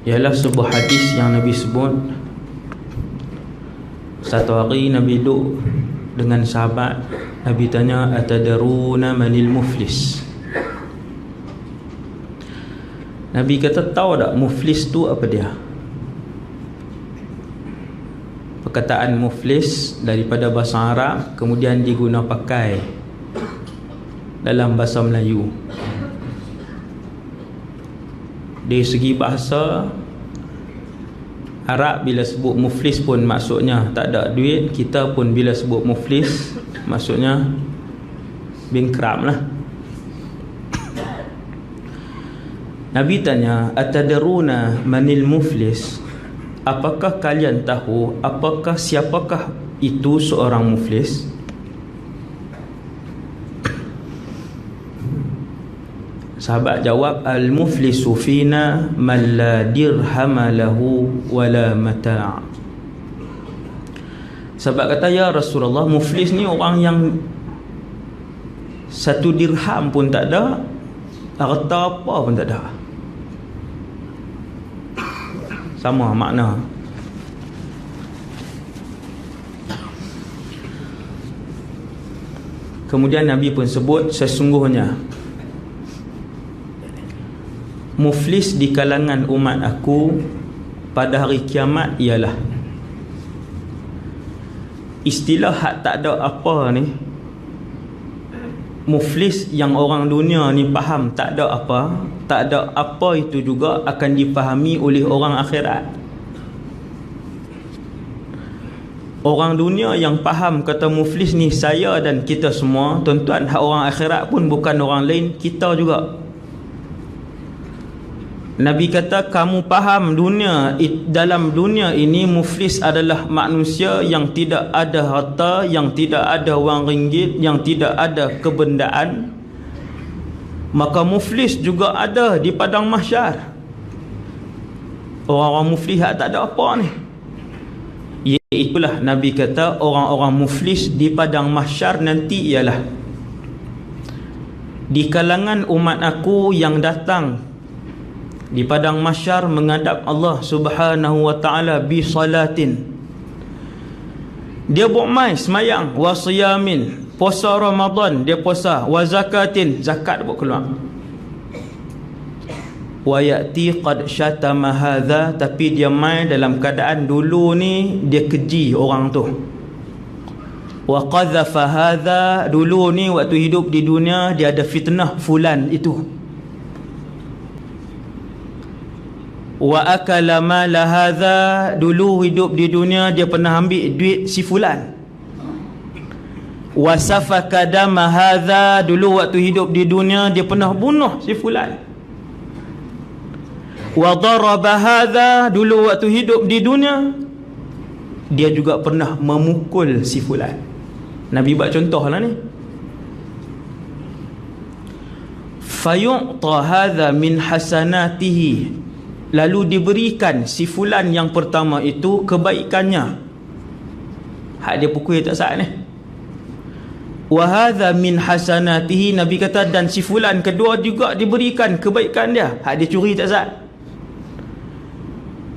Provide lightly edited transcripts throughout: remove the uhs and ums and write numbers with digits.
ialah sebuah hadis yang Nabi sebut. Satu hari Nabi duduk dengan sahabat. Nabi tanya, atadaruna manil muflis? Nabi kata, tahu tak muflis tu apa dia? Perkataan muflis daripada bahasa Arab kemudian diguna pakai dalam bahasa Melayu. Dari segi bahasa Arab, bila sebut muflis pun maksudnya tak ada duit. Kita pun bila sebut muflis maksudnya bankrupt lah. Nabi tanya, atadaruna manil muflis? Apakah kalian tahu siapakah itu seorang muflis? Sahabat jawab, al-muflisu fina man la dirhama lahu wala mata'. Sahabat kata, ya Rasulullah, muflis ni orang yang satu dirham pun tak ada, harta apa pun tak ada. Sama makna. Kemudian Nabi pun sebut, sesungguhnya muflis di kalangan umat aku pada hari kiamat ialah, istilah hak tak ada apa ni, muflis yang orang dunia ni faham tak ada apa itu juga akan dipahami oleh orang akhirat. Orang dunia yang faham kata muflis ni saya dan kita semua, tuan-tuan, hak orang akhirat pun bukan orang lain, kita juga. Nabi kata, kamu faham dalam dunia ini muflis adalah manusia yang tidak ada harta, yang tidak ada wang ringgit, yang tidak ada kebendaan. Maka muflis juga ada di padang mahsyar. Orang-orang muflis tak ada apa ni. Iaitulah Nabi kata, orang-orang muflis di padang mahsyar nanti ialah di kalangan umat aku yang datang di padang mahsyar menghadap Allah Subhanahu wa taala bi salatin. Dia buat mai semayang, wa siyamin, puasa Ramadan dia puasa, wa zakatin, zakat buat keluar. Wa yati qad syatama hadza, tapi dia mai dalam keadaan dulu ni dia keji orang tu. Wa qadhafa hadza, dulu ni waktu hidup di dunia dia ada fitnah fulan itu. Wa akala mala hadza, dulu hidup di dunia dia pernah ambil duit si fulan. Wa safaka dama hadza, dulu waktu hidup di dunia dia pernah bunuh si fulan. Wa daraba hadza, dulu waktu hidup di dunia dia juga pernah memukul si fulan. Nabi buat contohlah ni. Fayu'ta hadza min hasanatihi, lalu diberikan si fulan yang pertama itu kebaikannya. Hak dia pukul tak sah ni. Wa hadza min hasanatihi, Nabi kata, dan si fulan kedua juga diberikan kebaikan dia. Hak dia curi tak sah.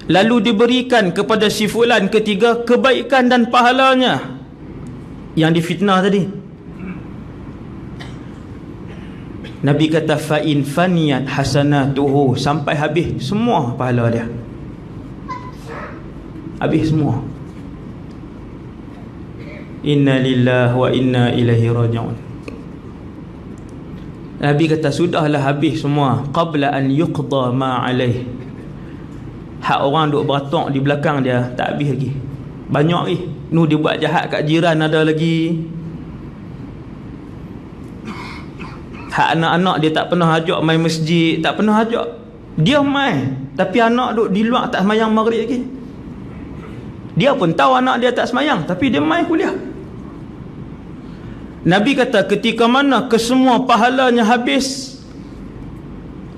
Lalu diberikan kepada si fulan ketiga kebaikan dan pahalanya yang difitnah tadi. Nabi kata, fa in faniyat hasanatuhu, sampai habis semua pahala dia, habis semua. Inna lillahi wa inna ilaihi raji'un. Nabi kata, sudahlah habis semua, qabla an yuqda ma alaih. Hak orang duk beratok di belakang dia tak habis lagi, banyak lagi. Nu dia buat jahat kat jiran ada lagi. Hak anak-anak dia tak pernah ajak main masjid, tak pernah ajak. Dia main, tapi anak duk di luar tak semayang maghrib lagi. Dia pun tahu anak dia tak semayang, tapi dia main kuliah. Nabi kata, ketika mana kesemua pahalanya habis,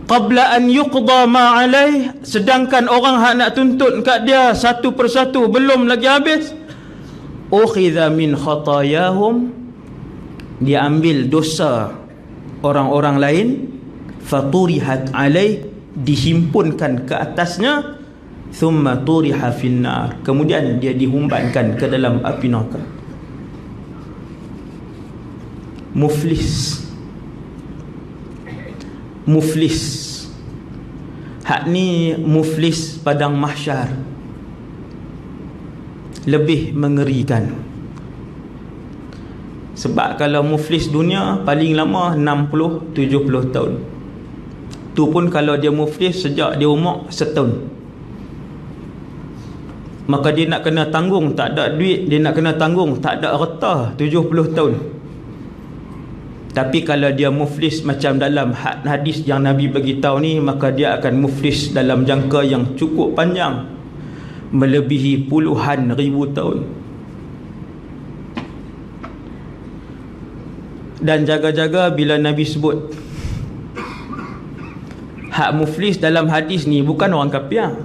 qabla an yuqda ma alaih, sedangkan orang hak nak tuntut kat dia satu persatu belum lagi habis, ukhidha min khatayahum, dia ambil dosa orang-orang lain, faturihat alaih, dihimpunkan ke atasnya, thumma turiha finnar, kemudian dia dihumbankan ke dalam api neraka. Muflis. Hak ni muflis padang mahsyar, lebih mengerikan. Sebab kalau muflis dunia paling lama 60-70 tahun. Tu pun kalau dia muflis sejak dia umur setahun. Maka dia nak kena tanggung tak ada duit, dia nak kena tanggung tak ada harta 70 tahun. Tapi kalau dia muflis macam dalam hadis yang Nabi beritahu ni, maka dia akan muflis dalam jangka yang cukup panjang, melebihi puluhan ribu tahun. Dan jaga-jaga bila Nabi sebut hak muflis dalam hadis ni bukan orang kafir.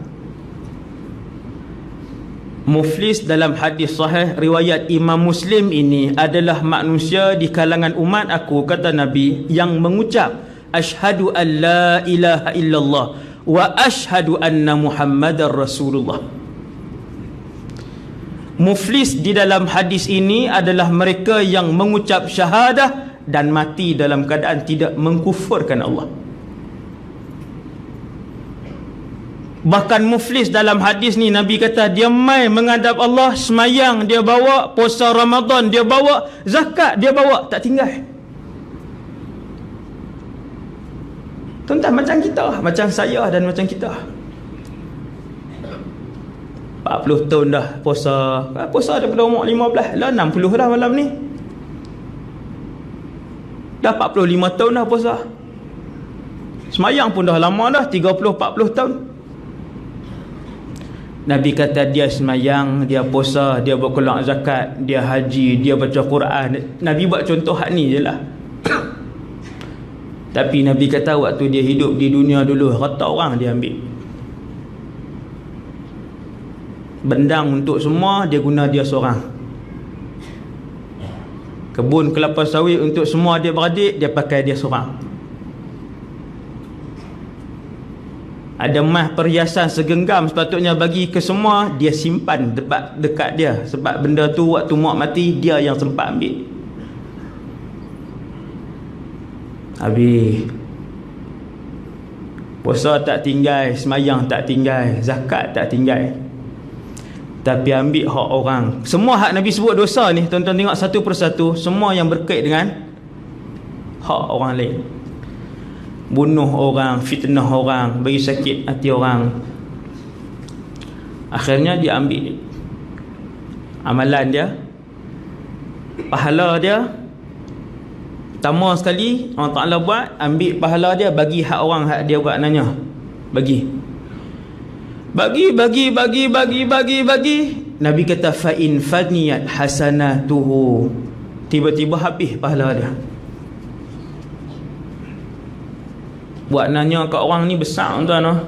Muflis dalam hadis sahih riwayat Imam Muslim ini adalah manusia di kalangan umat aku, kata Nabi, yang mengucap asyhadu an la ilaha illallah wa asyhadu anna Muhammadar Rasulullah. Muflis di dalam hadis ini adalah mereka yang mengucap syahadah dan mati dalam keadaan tidak mengkufurkan Allah. Bahkan muflis dalam hadis ni Nabi kata dia mai menghadap Allah, semayang dia bawa, puasa Ramadan dia bawa, zakat dia bawa, tak tinggal. Tuan-tuan, macam kita, macam saya dan macam kita. 40 tahun dah puasa daripada umur 15 lah, 60 dah malam ni. Dah 45 tahun dah puasa. Semayang pun dah lama dah, 30-40 tahun. Nabi kata dia semayang, dia puasa, dia berkeluar zakat, dia haji, dia baca Quran. Nabi buat contoh hak ni je lah. Tapi Nabi kata waktu dia hidup di dunia dulu, rata orang dia ambil. Bendang untuk semua, dia guna dia seorang. Kebun kelapa sawit untuk semua dia beradik, dia pakai dia seorang. Ada emas perhiasan segenggam sepatutnya bagi ke semua, dia simpan dekat dia. Sebab benda tu waktu mak mati, dia yang sempat ambil. Habis. Puasa tak tinggal, semayang tak tinggal, zakat tak tinggal. Tapi ambil hak orang. Semua hak Nabi sebut dosa ni, tuan-tuan tengok satu persatu, semua yang berkait dengan hak orang lain. Bunuh orang, fitnah orang, bagi sakit hati orang. Akhirnya dia ambil amalan dia, pahala dia. Pertama sekali Allah Ta'ala buat, ambil pahala dia, bagi hak orang, hak dia buat nanya. Bagi. Nabi kata fa in faniyat hasanatuhu, tiba-tiba habis pahala dia. Buat nanya kat orang ni besar, tuan-tuan.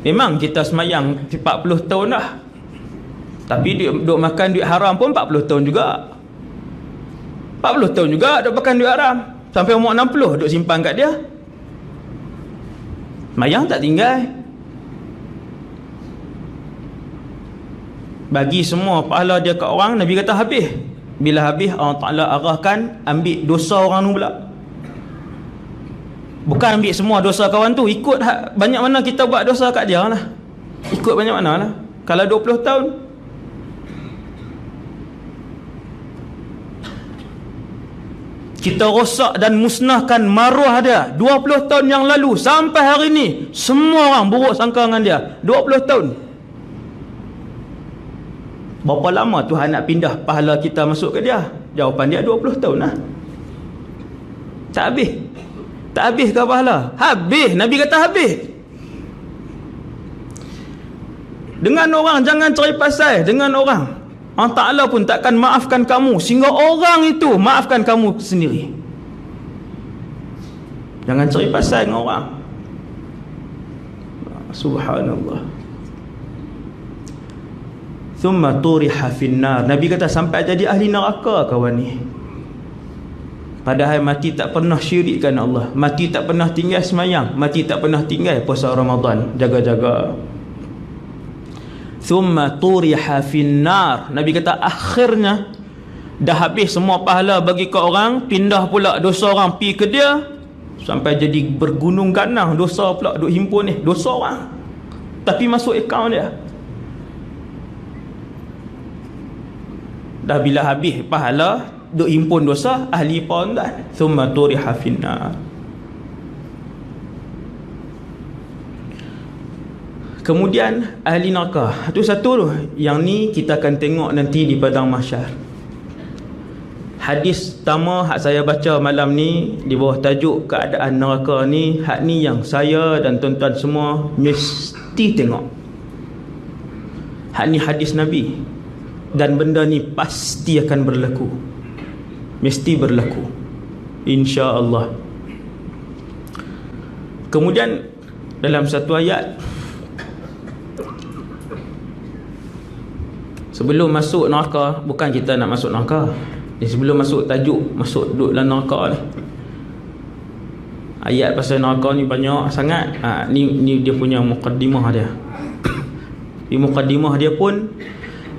Memang kita semayang 40 tahun dah, tapi duk makan duit haram pun 40 tahun juga. 40 tahun juga duk makan duit haram, sampai umur 60 duk simpan kat dia. Semayang tak tinggal. Bagi semua pahala dia kat orang, Nabi kata habis. Bila habis, Allah Ta'ala arahkan ambil dosa orang tu pula. Bukan ambil semua dosa kawan tu, ikut banyak mana kita buat dosa kat dia lah. Ikut banyak mana lah. Kalau 20 tahun, kita rosak dan musnahkan maruah dia 20 tahun yang lalu sampai hari ni, semua orang buruk sangka dengan dia. 20 tahun. Berapa lama Tuhan nak pindah pahala kita masuk ke dia? Jawapan dia 20 tahun lah. Tak habis. Tak habis ke pahala? Habis. Nabi kata habis. Dengan orang jangan cari pasal. Dengan orang, Allah Ta'ala pun takkan maafkan kamu, sehingga orang itu maafkan kamu sendiri. Jangan cari pasal dengan orang. Subhanallah. Thumma turiha finnar. Nabi kata sampai jadi ahli neraka kawan ni. Padahal mati tak pernah syirikkan Allah, mati tak pernah tinggal semayang, mati tak pernah tinggal puasa Ramadan, jaga-jaga. Thumma turiha finnar, Nabi kata akhirnya dah habis semua pahala bagi ke orang, pindah pula dosa orang pi ke dia, sampai jadi bergunung ganang dosa pula duk himpun ni, dosa orang tapi masuk akaun dia. Dah bila habis pahala duk himpun dosa, ahli pondan, thumma turiha finnar. Kemudian ahli neraka tu satu tu, yang ni kita akan tengok nanti di padang mahsyar. Hadis pertama hak saya baca malam ni di bawah tajuk keadaan neraka ni, hak ni yang saya dan tuan-tuan semua mesti tengok. Hak ni hadis Nabi, dan benda ni pasti akan berlaku, mesti berlaku, insya-Allah. Kemudian dalam satu ayat, sebelum masuk neraka, bukan kita nak masuk neraka ni, sebelum masuk tajuk, masuk duduk dalam neraka ni, ayat pasal neraka ni banyak sangat. Ni dia punya muqaddimah dia. Di muqaddimah dia pun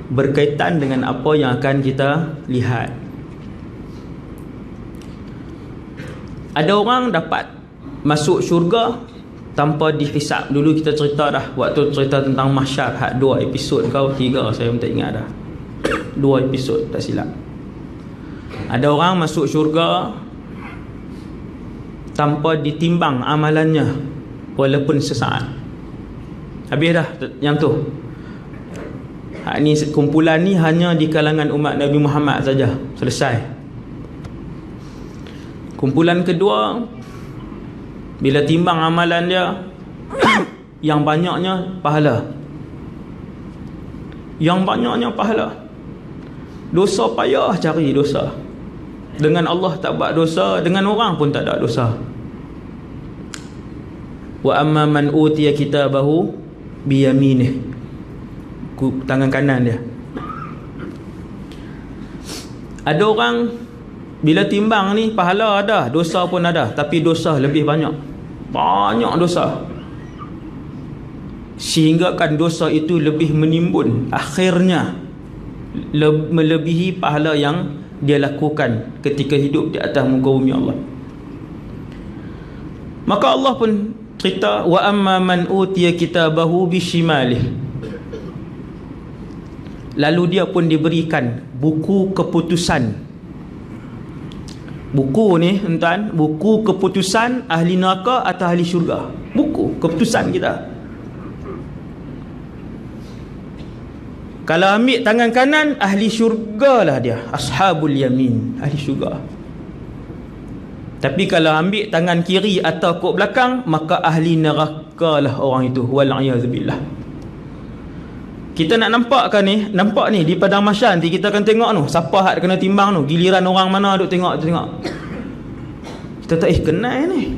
berkaitan dengan apa yang akan kita lihat. Ada orang dapat masuk syurga tanpa dihisap. Dulu kita cerita dah, waktu cerita tentang mahsyar, hak 2 episod kau 3 saya pun tak ingat dah, 2 episod tak silap. Ada orang masuk syurga tanpa ditimbang amalannya walaupun sesaat. Habis dah yang tu. Hak ni, kumpulan ni hanya di kalangan umat Nabi Muhammad saja, selesai. Kumpulan kedua, bila timbang amalan dia yang banyaknya pahala, yang banyaknya pahala, dosa payah cari dosa, dengan Allah tak buat dosa, dengan orang pun tak ada dosa. Wa amma man utiya kitabahu biyaminih, tangan kanan dia. Ada orang bila timbang ni, pahala ada, dosa pun ada, tapi dosa lebih banyak, banyak dosa, sehingga kan dosa itu lebih menimbun, akhirnya melebihi pahala yang dia lakukan ketika hidup di atas muka bumi Allah. Maka Allah pun cerita, wa amma man utiya kitabahu bishimalih, lalu dia pun diberikan buku keputusan. Buku ni tuan, buku keputusan ahli neraka atau ahli syurga, buku keputusan kita. Kalau ambil tangan kanan, ahli syurga lah dia, ashabul yamin, ahli syurga. Tapi kalau ambil tangan kiri atau kok belakang, maka ahli neraka lah orang itu, wal'iyadzubillah. Kita nak nampakkan ni, nampak ni di padang mahsyar nanti kita akan tengok tu, siapa hak kena timbang tu, giliran orang mana duk tengok. Kita tak kenal ni.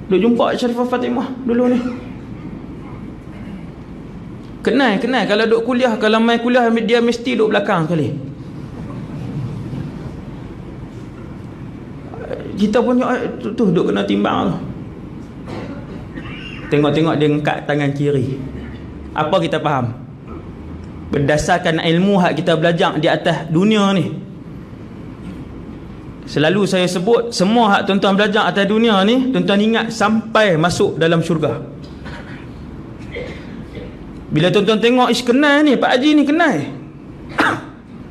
Duk jumpa Syarifah Fatimah dulu ni. Kenal. Kalau duk kuliah, kalau main kuliah, dia mesti duk belakang sekali. Kita punya tu duk kena timbang tu. Tengok dia angkat tangan kiri. Apa kita faham? Berdasarkan ilmu hak kita belajar di atas dunia ni, selalu saya sebut, semua hak tuan-tuan belajar atas dunia ni, tuan-tuan ingat sampai masuk dalam syurga. Bila tuan-tuan tengok, kenal ni, Pak Haji ni kenal,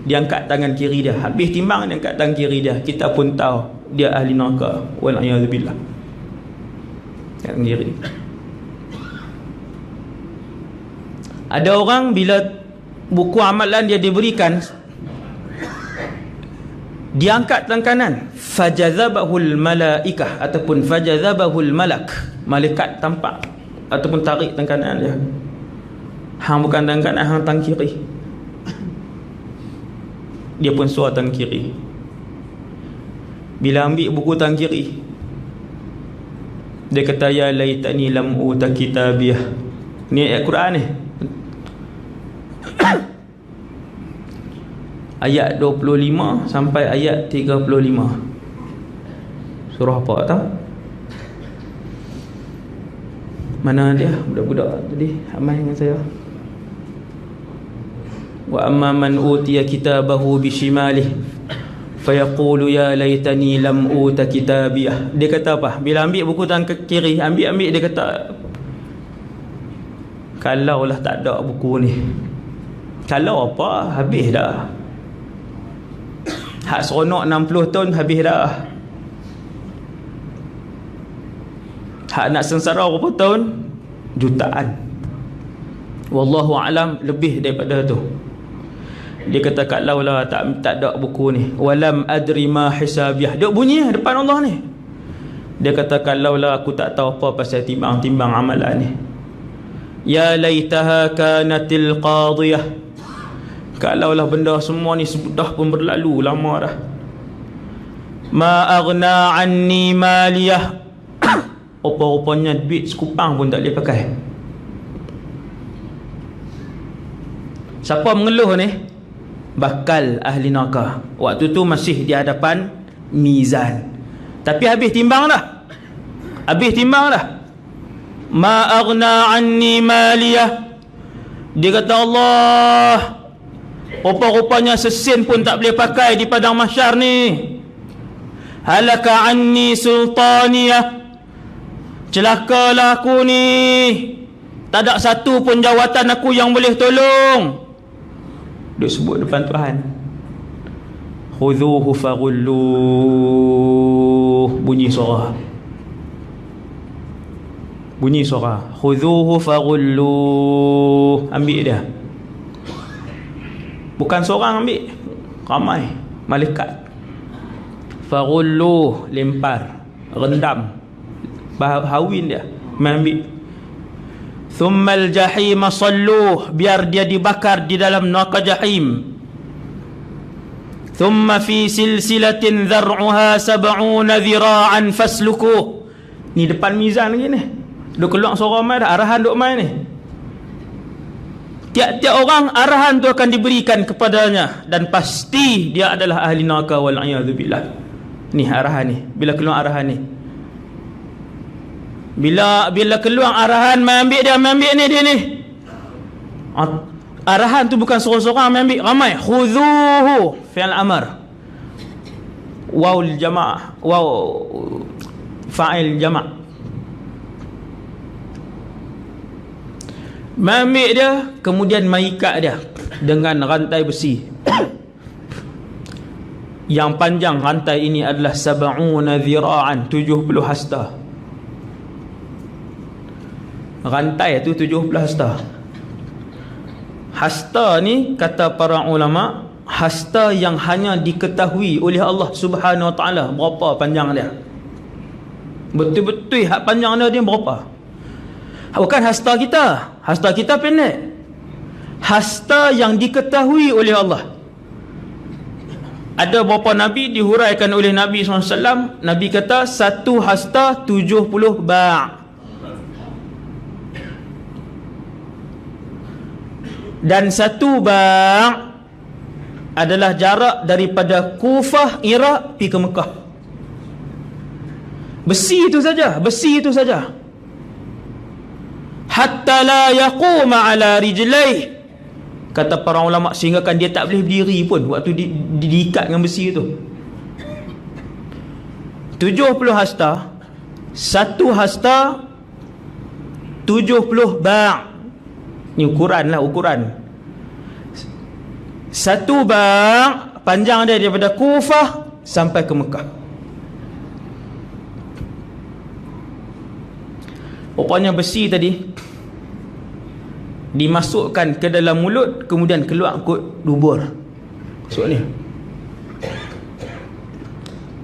dia angkat tangan kiri dia, habis timbang dia angkat tangan kiri dia, kita pun tahu dia ahli neraka, wal'iyadzubillah. Tangan kiri. Ada orang bila buku amalan dia diberikan, dia angkat tangan kanan, fajazabahul malaikah ataupun fajazabahul malak, malaikat tampak ataupun tarik tangan kanan dia. Hang bukan tangan kanan, hang tangan kiri. Dia pun suruh tangan kiri. Bila ambil buku tangan kiri, dia kata, ya laitani lam uta kitabiyah. Ni ayat Quran ni. ayat 25 sampai ayat 35. Surah apa tahu? Mana dia budak-budak tadi amal dengan saya? Wa amma man utiya kitabahu bishimalih fayaqulu ya laitani lam uta kitabiyah. Dia kata apa? Bila ambil buku tangan kiri, ambil dia kata, kalaulah tak ada buku ni. Kalau apa? Habis dah. Hak seronok 60 tahun habis dah. Hak nak sengsara berapa tahun? Jutaan. Wallahu alam, lebih daripada tu. Dia kata kalaulah tak ada buku ni, walam adri ma hisabiyah. Dia bunyi depan Allah ni. Dia kata kalaulah aku tak tahu apa pasal timbang-timbang amalan ni. Ya laitaha kanatil qadiyah. Kalaulah benda semua ni sudah pun berlalu lama dah. Ma aghna anni maliyah. Rupa-rupanya duit sekupang pun tak boleh pakai. Siapa mengeluh ni? Bakal ahli neraka. Waktu tu masih di hadapan mizan. Tapi habis timbang dah. Habis timbang dah. Ma aghna anni maliyah. Dia kata Allah, rupa-rupanya sesen pun tak boleh pakai di padang mahsyar ni. Halaka anni sultaniyah. Celakalah aku ni. Tak ada satu pun jawatan aku yang boleh tolong. Dia sebut depan Tuhan. Khudhuhu faghulluh. Bunyi suara. Khudhuhu faghulluh. Ambil dia. Bukan seorang ambil, ramai malaikat. Faghulluh, lempar, rendam, hawin dia, ambil. Thummal jahim salluh, biar dia dibakar di dalam neraka jahim. Thumma fi silsilatin dhar'uha 70 dhira'an faslukuh. Ni depan mizan lagi ni. Dia keluar suara mai dah, arahan duk mai ni. Tiap-tiap orang arahan tu akan diberikan kepadanya, dan pasti dia adalah ahli neraka wal a'yadzubillah. Ni arahan ni. Bila keluar arahan ni, Bila keluar arahan, mai ambil ni dia ni. Arahan tu bukan seorang-seorang mai ambil, ramai. Khudhuhu fi'il amr. Waw jama', waw fa'il jama'. Mai ambil dia, kemudian mai ikat dia dengan rantai besi. Yang panjang rantai ini adalah 70 dhira'an, 70 hasta. Rantai tu 70 hasta. Hasta ni kata para ulama, hasta yang hanya diketahui oleh Allah Subhanahu Wa Taala berapa panjang dia. Betul-betul hak panjang dia berapa. Bukan hasta kita. Hasta kita pendek. Hasta yang diketahui oleh Allah. Ada beberapa Nabi dihuraikan oleh Nabi SAW. Nabi kata satu hasta 70 ba'. Dan satu ba' adalah jarak daripada Kufah, Iraq pergi ke Mekah. Besi itu saja. Hatta la yaquma ala rijlaih. Kata para ulama, sehingga kan dia tak boleh berdiri pun waktu diikat dengan besi itu. 70 hasta. Satu hasta 70 ba'. Ni ukuran. Satu ba' panjang dia daripada Kufah sampai ke Mekah. Rupanya besi tadi dimasukkan ke dalam mulut, kemudian keluar kot dubur. Maksud ni.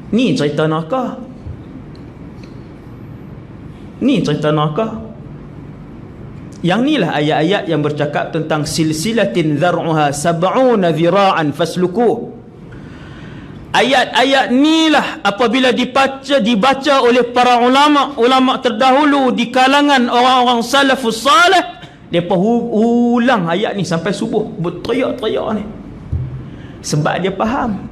Ni cerita neraka. Yang inilah ayat-ayat yang bercakap tentang silsilatin dhar'uha 70 dhira'an faslukuh. Ayat-ayat inilah apabila dibaca oleh para ulama terdahulu di kalangan orang-orang salafus salih, depa ulang ayat ni sampai subuh, berteriak-teriak ni. Sebab dia faham.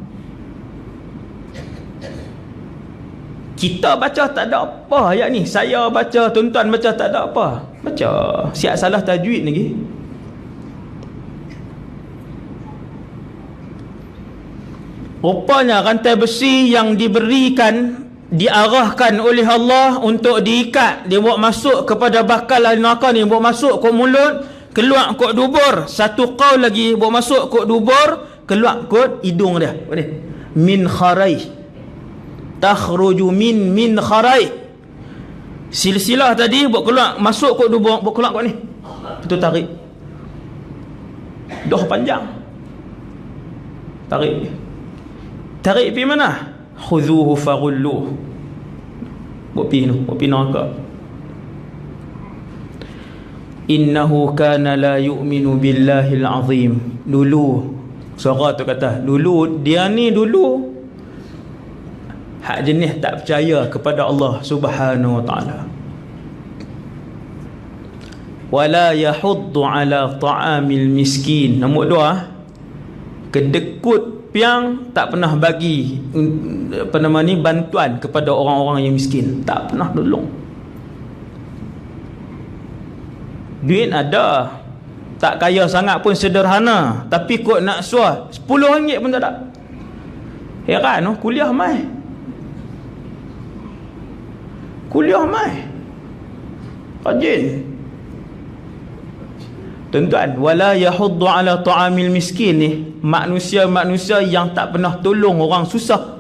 Kita baca tak ada apa ayat ni. Saya baca, tuan-tuan baca tak ada apa. Baca. Siap salah tajwid lagi. Rupanya rantai besi yang diberikan, diarahkan oleh Allah untuk diikat, dia buat masuk kepada bakal ahli neraka ni, buat masuk kot mulut, keluar kot dubur. Satu qaul lagi, buat masuk kot dubur, keluar kot hidung dia. Min kharai, takhruju min kharai. Silsilah tadi buat keluar, masuk kot dubur, buat keluar kot ni. Itu tarik. Dah panjang. Tarik pergi mana? Khudhuhu faghulluh. Buat pergi neraka. Innahu kana la yu'minu billahil azim. Dulu suara tu kata, dulu dia ni dulu hak jenis tak percaya kepada Allah Subhanahu wa taala. Wala yahuddu ala ta'amil miskin. Nombor 2, kedekut piang tak pernah bagi bantuan kepada orang-orang yang miskin, tak pernah tolong. Duit ada, tak kaya sangat pun sederhana, tapi kot nak suah RM10 pun tak ada. Heran, kuliah mai rajin. Tuan-tuan, wala yahuddu ala ta'amil miskin ni, manusia-manusia yang tak pernah tolong orang susah.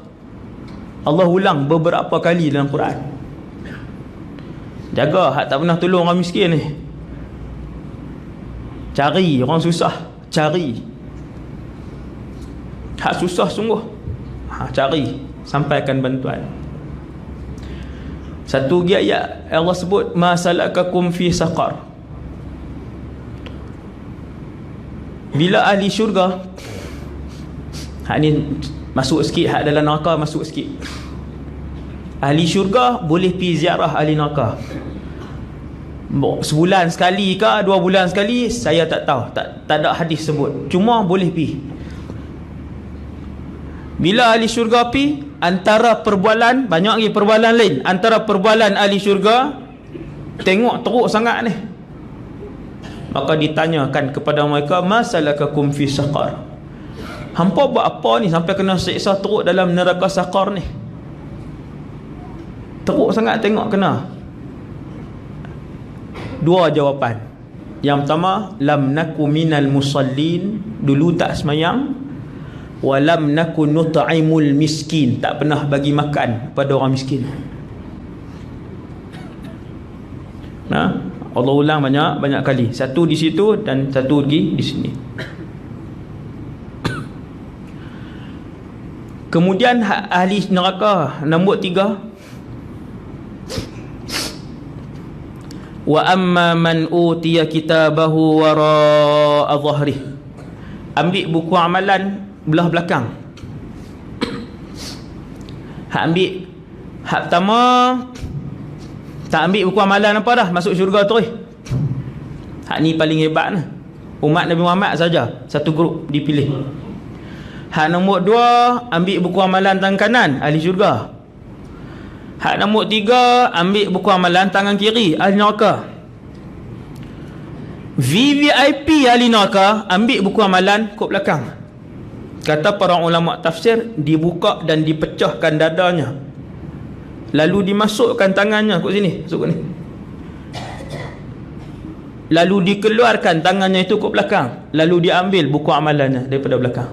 Allah ulang beberapa kali dalam Quran. Jaga hak tak pernah tolong orang miskin ni. Cari orang susah, cari. Hak susah sungguh, cari, sampaikan bantuan. Satu lagi ayat Allah sebut, ma salakakum fi saqar. Bila ahli syurga, hak ni masuk sikit, hak dalam neraka masuk sikit. Ahli syurga boleh pergi ziarah ahli neraka. Sebulan sekali ke 2 bulan sekali, saya tak tahu, tak ada hadis sebut, cuma boleh pergi. Bila ahli syurga pergi, antara perbualan, banyak lagi perbualan lain, antara perbualan ahli syurga, tengok teruk sangat ni, maka ditanyakan kepada mereka, masalakakum fi saqar. Hampa buat apa ni sampai kena siksa teruk dalam neraka saqar ni? Teruk sangat tengok kena. 2 jawapan. Yang pertama, lam naku minal musallin, dulu tak semayang. Wa lam naku nut'imul miskin, tak pernah bagi makan pada orang miskin. Allah ulang banyak kali. Satu di situ dan satu lagi di sini. Kemudian ahli neraka nombor 3, wa amma man utiya kitabahu wara'a dhahrih. Ambil buku amalan belah belakang. Hak pertama tak ambil buku amalan apa dah, masuk syurga terus. Hak ni paling hebat lah. Umat Nabi Muhammad saja satu grup dipilih. Hak nombor 2, ambil buku amalan tangan kanan, ahli syurga. Hak nombor 3, ambil buku amalan tangan kiri, ahli neraka. VVIP ahli neraka, ambil buku amalan kot belakang. Kata para ulama tafsir, dibuka dan dipecahkan dadanya, lalu dimasukkan tangannya kat sini, masuk kat ni, lalu dikeluarkan tangannya itu kat belakang, lalu diambil buku amalannya daripada belakang.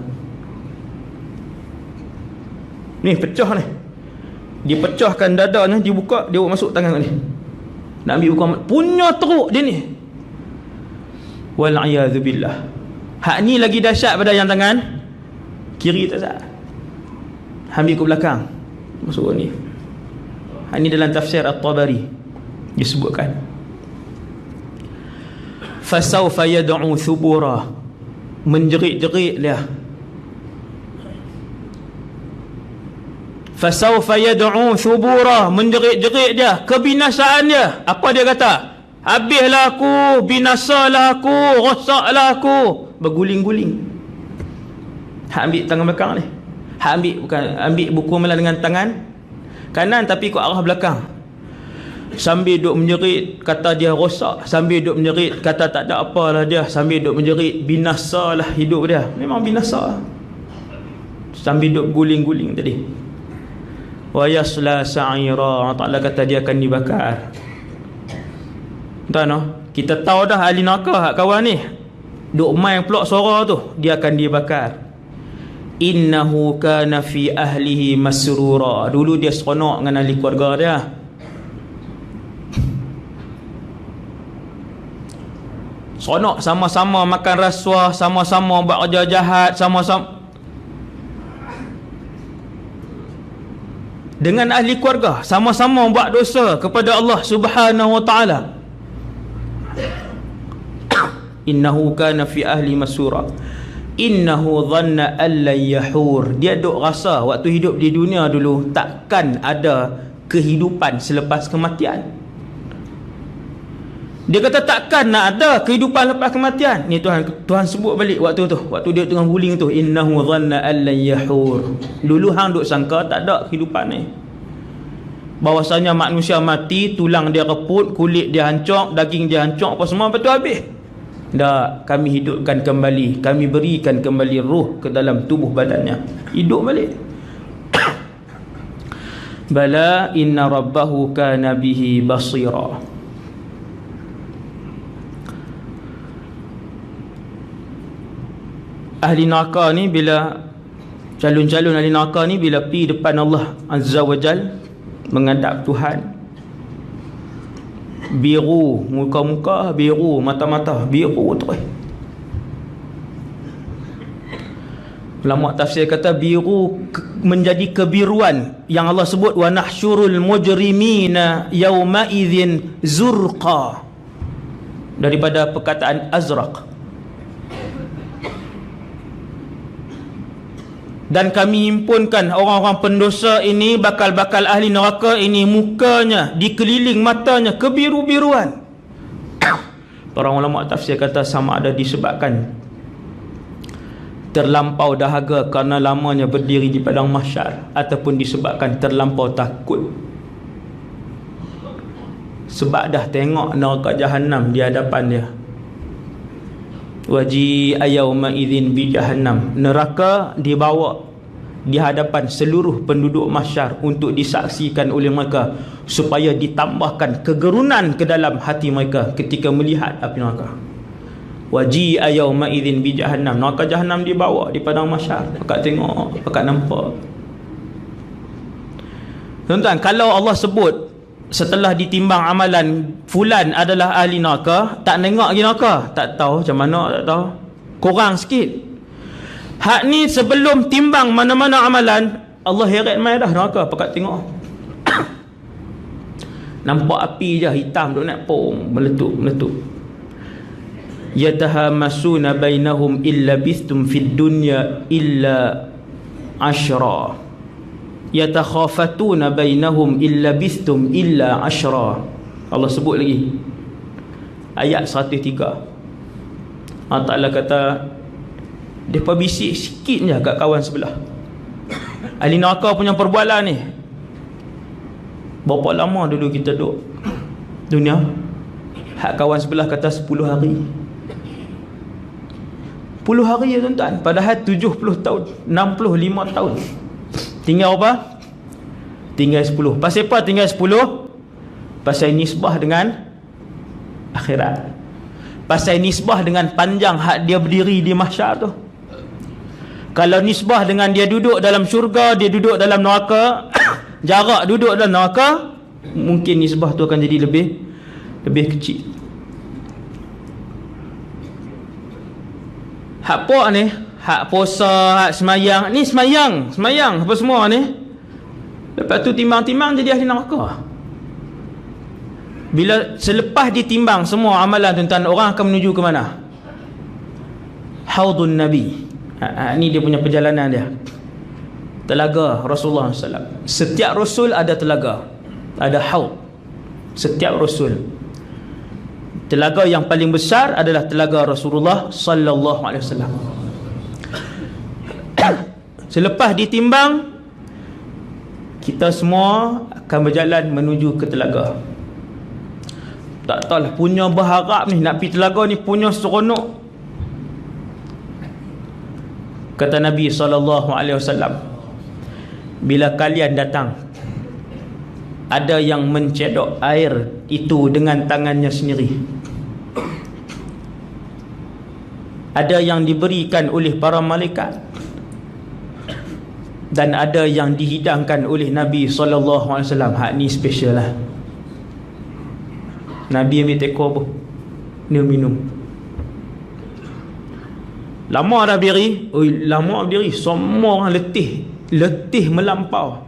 Ni pecah ni, dipecahkan dadanya, dibuka, dia masuk tangan kat ni, nak ambil buku amalan. Punya teruk dia ni, wal'iyadzubillah. Hak ni lagi dahsyat pada yang tangan kiri tak sah. Ambil kat belakang, masuk kat ni. Ini dalam tafsir At-Tabari disebutkan, fasawfa yad'u thubura, menjerit-jerit dia. Fasawfa yad'u thubura, menjerit-jerit dia, kebinasaan dia. Apa dia kata? Habislah aku, binasalah aku, rosaklah aku, berguling-guling. Hak ambil tangan belakang ni. Hak ambil, bukan ambil buku amalan dengan tangan kanan tapi ikut arah belakang. Sambil duk menjerit kata dia rosak, sambil duk menjerit kata tak ada apalah dia, sambil duk menjerit binasalah hidup dia. Memang binasa. Sambil duk guling-guling tadi. Wa yasla sa'ira, Allah Taala kata dia akan dibakar. Tuan no, kita tahu dah ahli neraka hak kawan ni. Duk main pula suara tu, dia akan dibakar. Innahu kana fi ahlihi masrura. Dulu dia seronok dengan ahli keluarga dia. Seronok sama-sama makan rasuah, sama-sama buat kerja jahat, sama-sama dengan ahli keluarga, sama-sama buat dosa kepada Allah Subhanahu wa taala. Innahu kana fi ahli masura. Innahu dhanna an la yahur. Dia duk rasa waktu hidup di dunia dulu takkan ada kehidupan selepas kematian. Dia kata takkan nak ada kehidupan lepas kematian. Ni Tuhan sebut balik waktu tu, waktu dia tengah guling tu, innahu dhanna an la yahur. Dulu hang duk sangka tak ada kehidupan ni, bahwasanya manusia mati, tulang dia reput, kulit dia hancur, daging dia hancur, apa semua betul habis. Tak, kami hidupkan kembali, kami berikan kembali ruh ke dalam tubuh badannya, hidup balik. Bala inna rabbahu kana bihi basira. Ahli neraka ni bila calon-calon ahli neraka ni bila pi depan Allah Azza wa Jal, menghadap Tuhan, biru muka-muka, biru mata-mata, biru terus. Ulama tafsir kata biru menjadi kebiruan yang Allah sebut wa nahsyurul mujrimina yauma idzin zurqa, daripada perkataan azraq. Dan kami himpunkan orang-orang pendosa ini, bakal-bakal ahli neraka ini, mukanya dikeliling matanya kebiru-biruan. Para ulama tafsir kata sama ada disebabkan terlampau dahaga kerana lamanya berdiri di padang mahsyar, ataupun disebabkan terlampau takut sebab dah tengok neraka jahanam di hadapan dia. Waji ayauma idzin bi jahannam, neraka dibawa di hadapan seluruh penduduk mahsyar untuk disaksikan oleh mereka, supaya ditambahkan kegerunan ke dalam hati mereka ketika melihat api neraka. Waji ayauma idzin bi jahannam, neraka jahanam dibawa di padang mahsyar, pakat tengok, pakat nampak. Tuan-tuan, kalau Allah sebut setelah ditimbang amalan fulan adalah ahli neraka, tak tengok lagi neraka, tak tahu macam mana, tak tahu, kurang sikit. Hak ni sebelum timbang mana-mana amalan, Allah heret mai dah neraka, pakat tengok. Nampak api je hitam duk nak pom, meletup. Yatahamasuna bainahum illa bistum fid dunya illa ashra. Yatakhafatuna bainahum illa bistum illa ashra. Allah sebut lagi ayat 103. Allah Ta'ala kata depa bisik sikit je kat kawan sebelah. Ahli neraka punya perbualan ni, berapa lama dulu kita duduk dunia? Hak kawan sebelah kata 10 hari. 10 hari ya tuan-tuan, padahal 70 tahun, 65 tahun. Tinggal apa? Tinggal 10. Pasal apa tinggal 10? Pasal nisbah dengan akhirat. Pasal nisbah dengan panjang hak dia berdiri di mahsyar tu. Kalau nisbah dengan dia duduk dalam syurga, dia duduk dalam neraka, jarak duduk dalam neraka, mungkin nisbah tu akan jadi lebih kecil. Hak apa ni? Hak puasa, hak semayang. Ni semayang apa semua ni. Lepas tu timbang-timbang jadi ahli neraka. Bila selepas ditimbang semua amalan tuan-tuan, orang akan menuju ke mana? Haudun Nabi. Ni dia punya perjalanan dia. Telaga Rasulullah SAW. Setiap Rasul ada telaga, ada haud. Setiap Rasul. Telaga yang paling besar adalah telaga Rasulullah sallallahu alaihi wasallam. Selepas ditimbang, kita semua akan berjalan menuju ke telaga. Tak tahulah, punya berharap ni nak pergi telaga ni punya seronok. Kata Nabi SAW, bila kalian datang, ada yang mencedok air itu dengan tangannya sendiri, ada yang diberikan oleh para malaikat, dan ada yang dihidangkan oleh Nabi SAW. Hak ni special lah. Nabi ambil teko apa? Dia minum. Lama dah berdiri. Lama berdiri. Semua orang letih. Letih melampau.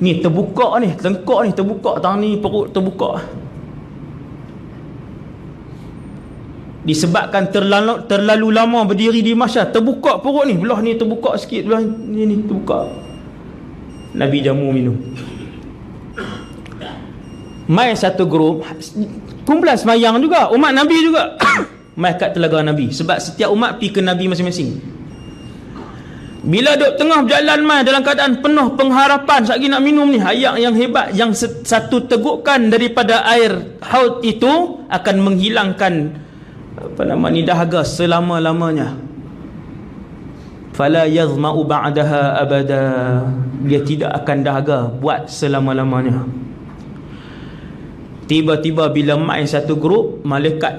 Ni terbuka ni. Tengkok ni terbuka. Tangan ni perut terbuka. Disebabkan terlalu lama berdiri di mahsyar. Terbuka perut ni. Belah ni terbuka sikit. Belah ni terbuka. Nabi jamu minum. Mai satu grup kumpulan semayang juga, umat Nabi juga mai kat telaga Nabi. Sebab setiap umat pergi ke Nabi masing-masing. Bila duk tengah berjalan mai dalam keadaan penuh pengharapan, satgi nak minum ni, air yang hebat, yang satu tegukan daripada air haud itu akan menghilangkan dahaga selama-lamanya. Fala yazma'u ba'daha abada. Dia tidak akan dahaga buat selama-lamanya. Tiba-tiba bila mai satu grup, malaikat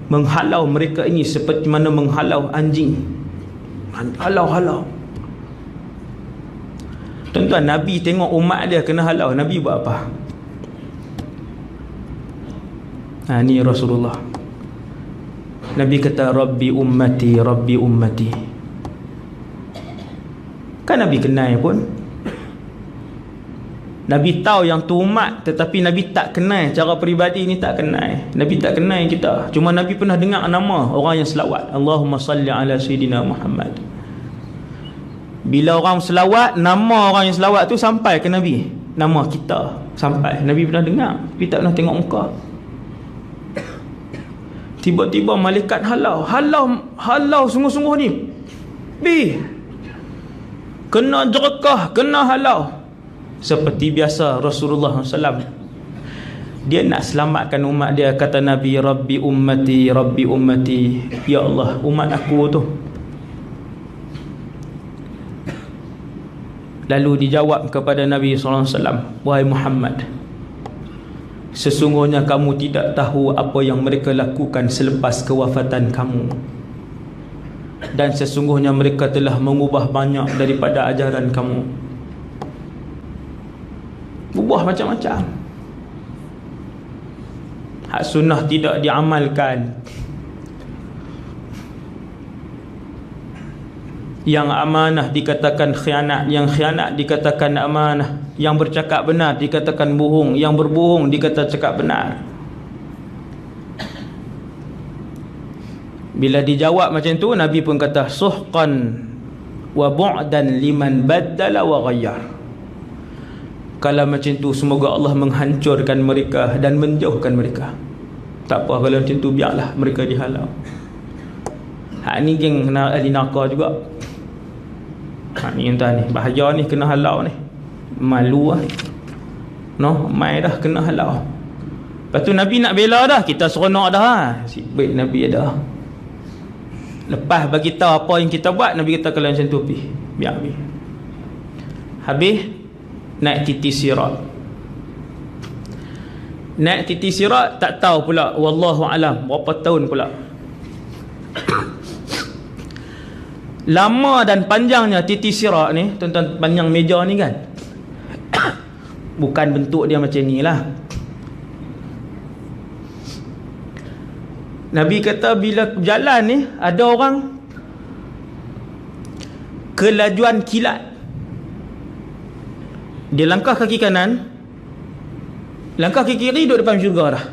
menghalau mereka ini seperti mana menghalau anjing. Halau. Tuan-tuan, Nabi tengok umat dia kena halau, Nabi buat apa? Ni Rasulullah. Nabi kata, Rabbi ummati, Rabbi ummati. Kan Nabi kenal pun. Nabi tahu yang tu umat, tetapi Nabi tak kenal cara peribadi ni, tak kenal. Nabi tak kenal kita. Cuma Nabi pernah dengar nama orang yang selawat, Allahumma salli ala Sayyidina Muhammad. Bila orang selawat, nama orang yang selawat tu sampai ke Nabi, nama kita sampai. Nabi pernah dengar, tapi tak pernah tengok muka. Tiba-tiba malaikat halau sungguh-sungguh ni. Kena jerakah, kena halau. Seperti biasa Rasulullah SAW, dia nak selamatkan umat dia. Kata Nabi, Rabbi ummati, Rabbi ummati. Ya Allah, umat aku tu. Lalu dijawab kepada Nabi SAW, wahai Muhammad, sesungguhnya kamu tidak tahu apa yang mereka lakukan selepas kewafatan kamu, dan sesungguhnya mereka telah mengubah banyak daripada ajaran kamu. Ubah macam-macam. Hak sunnah tidak diamalkan. Yang amanah dikatakan khianat, yang khianat dikatakan amanah, yang bercakap benar dikatakan bohong, yang berbohong dikata cakap benar. Bila dijawab macam tu, Nabi pun kata, suhqan wa bu'dan liman baddala wa ghayyar. Kalau macam tu, semoga Allah menghancurkan mereka dan menjauhkan mereka. Tak apa kalau macam tu, biarlah mereka dihalau. Hak ni geng kena ahli nakal juga. Hak ni entah ni, bahaya ni, kena halau ni. Malu lah. Mai dah kena halau. Lepas tu Nabi nak bela dah, kita seronok dah. Baik Nabi dah. Lepas bagi tahu apa yang kita buat, Nabi kata kalau macam tu pergi, biar pergi. Habis naik titi sirat. Naik titi sirat tak tahu pula, wallahu alam berapa tahun pula. Lama dan panjangnya titi sirat ni, tuan-tuan, panjang meja ni kan. Bukan bentuk dia macam ni lah. Nabi kata bila jalan ni, ada orang kelajuan kilat. Dia langkah kaki kanan, langkah kaki kiri, duduk depan syurga dah.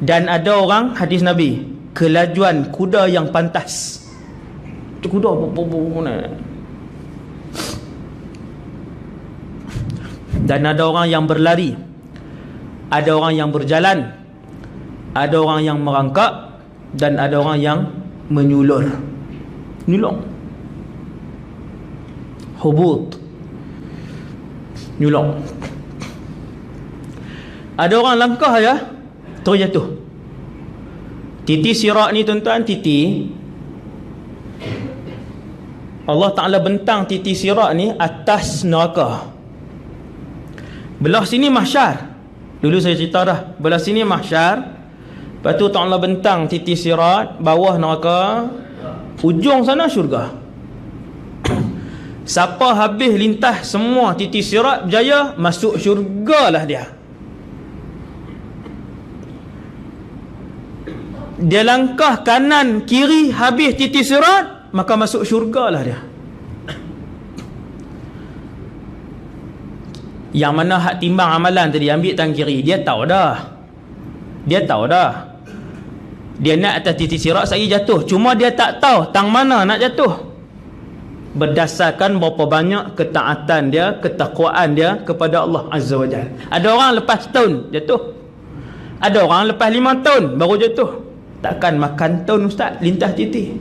Dan ada orang, hadis Nabi, kelajuan kuda yang pantas. Tu kuda dan ada orang yang berlari, ada orang yang berjalan, ada orang yang merangkak, dan ada orang yang menyulur, nyulung, hubut, nyulung. Ada orang langkah ya terjatuh. Titi sirat ni tuan-tuan, titi Allah Ta'ala bentang titi sirat ni atas neraka. Belah sini mahsyar. Dulu saya cerita dah, belah sini mahsyar, lepas tu Allah bentang titi sirat, bawah neraka, ujung sana syurga. Siapa habis lintas semua titi sirat berjaya, masuk syurga lah dia. Dia langkah kanan kiri habis titi sirat, maka masuk syurga lah dia. Yang mana hak timbang amalan tadi ambil tangan kiri, dia tahu dah. Dia nak atas titi sirat sekali jatuh, cuma dia tak tahu tang mana nak jatuh. Berdasarkan berapa banyak ketaatan dia, ketakwaan dia kepada Allah Azza wa Jalla. Ada orang lepas setahun jatuh, ada orang lepas 5 tahun baru jatuh. Takkan makan tahun ustaz lintas titi.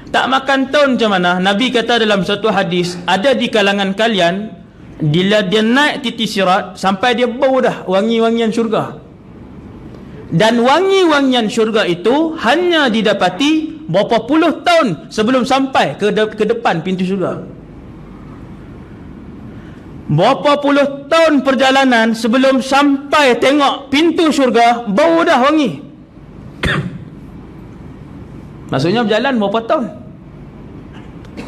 Tak makan tahun macam mana? Nabi kata dalam satu hadis, ada di kalangan kalian, bila dia naik titi sirat sampai dia bau dah wangi-wangian syurga. Dan wangi-wangian syurga itu hanya didapati berapa puluh tahun sebelum sampai ke depan pintu syurga. Berapa puluh tahun perjalanan sebelum sampai tengok pintu syurga, bau dah wangi. Maksudnya berjalan berapa tahun?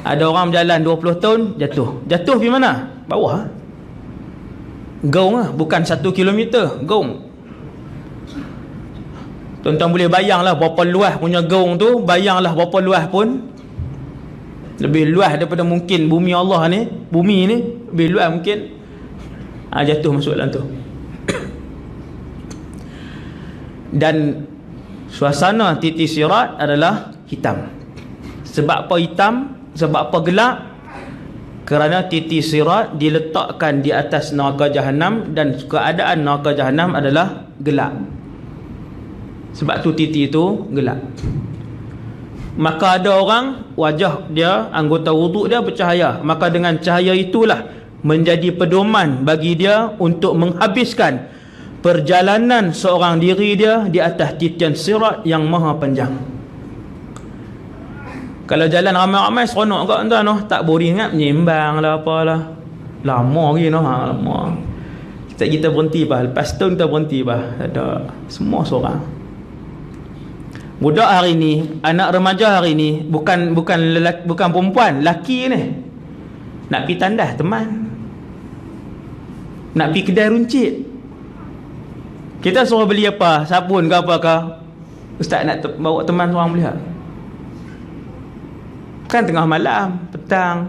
Ada orang berjalan 20 tahun jatuh. Jatuh di mana? Bawah. Gaung lah, bukan 1 kilometer, gaung. Tuan-tuan boleh bayanglah berapa luas punya gaung tu, bayanglah berapa luas pun. Lebih luas daripada mungkin bumi Allah ni, bumi ni lebih luas mungkin. Jatuh masuk dalam tu. Dan suasana titi sirat adalah hitam. Sebab apa hitam? Sebab apa gelap? Kerana titi sirat diletakkan di atas neraka jahanam, dan keadaan neraka jahanam adalah gelap. Sebab tu titi itu gelap. Maka ada orang wajah dia, anggota wuduk dia bercahaya, maka dengan cahaya itulah menjadi pedoman bagi dia untuk menghabiskan perjalanan seorang diri dia di atas titian sirat yang maha panjang. Kalau jalan ramai-ramai seronok kat tuan noh, tak boring kan, menyembang lah apalah. Lama lagi noh, lama. Kita berhenti bah, lepas tu kita berhenti bah. Ada semua seorang. Budak hari ni, anak remaja hari ni bukan perempuan, laki ni. Nak pergi tandas teman. Nak pergi kedai runcit. Kita suruh beli apa? Sabun ke apa ke? Ustaz nak bawa teman seorang beli tak? Kan tengah malam, petang.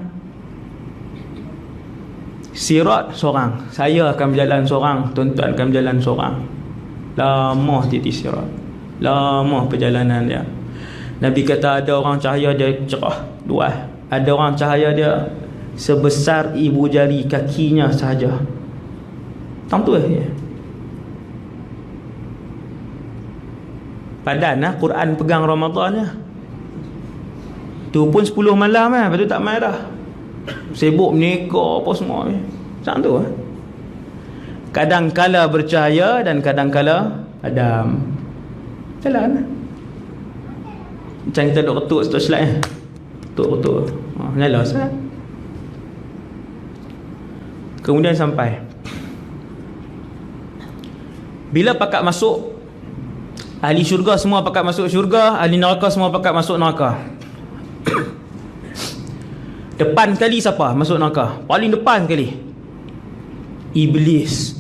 Sirat seorang, saya akan berjalan seorang, tuan-tuan akan berjalan seorang. Lama titi sirat, lama perjalanan dia. Nabi kata ada orang cahaya dia cerah, luas. Ada orang cahaya dia sebesar ibu jari kakinya sahaja. Tang tu ya. Padan lah Quran pegang Ramadan ya. Tu pun 10 malam lah, lepas tu tak main dah. Sibuk menikah apa semua ni. Macam tu lah. Kadang-kala bercahaya dan kadang-kala padam. Jalan lah. Macam kita duk ketuk torchlight. Ketuk-ketuk. Nyala sah. Kemudian sampai. Bila pakat masuk, ahli syurga semua pakat masuk syurga, ahli neraka semua pakat masuk neraka. Depan kali siapa masuk neraka? Paling depan sekali Iblis.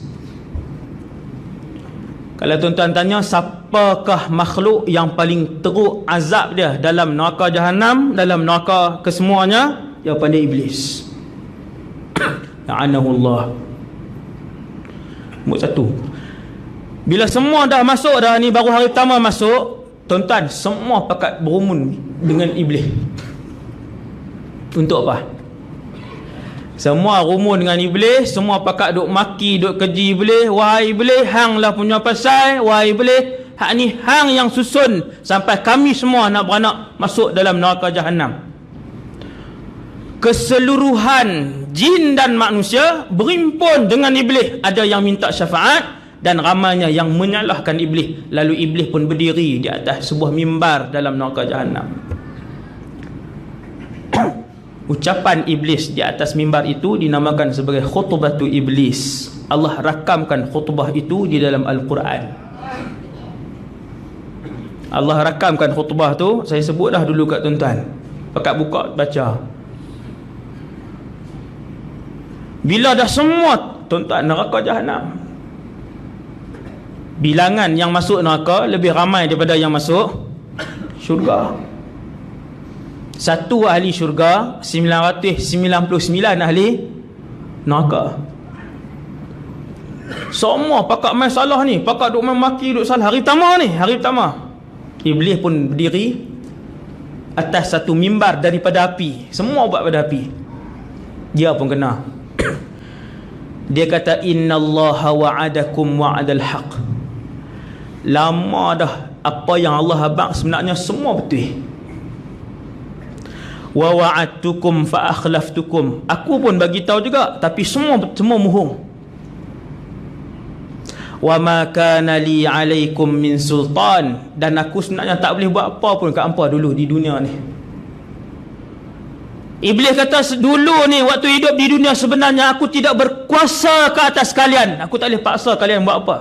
Kalau tuan-tuan tanya siapakah makhluk yang paling teruk azab dia dalam neraka jahanam, dalam neraka kesemuanya, jawapan dia Iblis. La'anahullah. Nombor 1. Bila semua dah masuk dah ni, baru hari pertama masuk, tuan-tuan semua pakat berumun dengan Iblis. Untuk apa? Semua rumun dengan Iblis, semua pakat duk maki, duk keji Iblis. Wahai Iblis, hang lah punya pasal. Wahai Iblis, hak ni hang yang susun sampai kami semua nak beranak masuk dalam neraka jahanam. Keseluruhan jin dan manusia berimpun dengan iblis. Ada yang minta syafaat dan ramainya yang menyalahkan iblis. Lalu iblis pun berdiri di atas sebuah mimbar dalam neraka jahanam. Ucapan iblis di atas mimbar itu dinamakan sebagai khutbatu iblis. Allah rakamkan khutbah itu di dalam Al-Quran. Allah rakamkan khutbah tu, saya sebut dah dulu kat tuan-tuan. Pakat buka baca. Bila dah semua tuan-tuan neraka jahanam, bilangan yang masuk neraka lebih ramai daripada yang masuk syurga. Satu ahli syurga, 999 ahli neraka. Semua pakak main salah ni, pakak duk main maki, duk salah. Hari pertama ni, hari pertama iblis pun berdiri atas satu mimbar daripada api. Semua buat pada api. Dia pun kena. Dia kata, innallaha wa'adakum wa'adal haq. Lama dah apa yang Allah abang sebenarnya semua betul. Wa wa'adtukum fa akhlaftukum. Aku pun bagi tahu juga, tapi semua bohong. Wa ma kana li 'alaikum min sultan. Dan aku sebenarnya tak boleh buat apa pun kat hangpa dulu di dunia ni. Iblis kata dulu ni waktu hidup di dunia sebenarnya aku tidak berkuasa ke atas kalian. Aku tak boleh paksa kalian buat apa.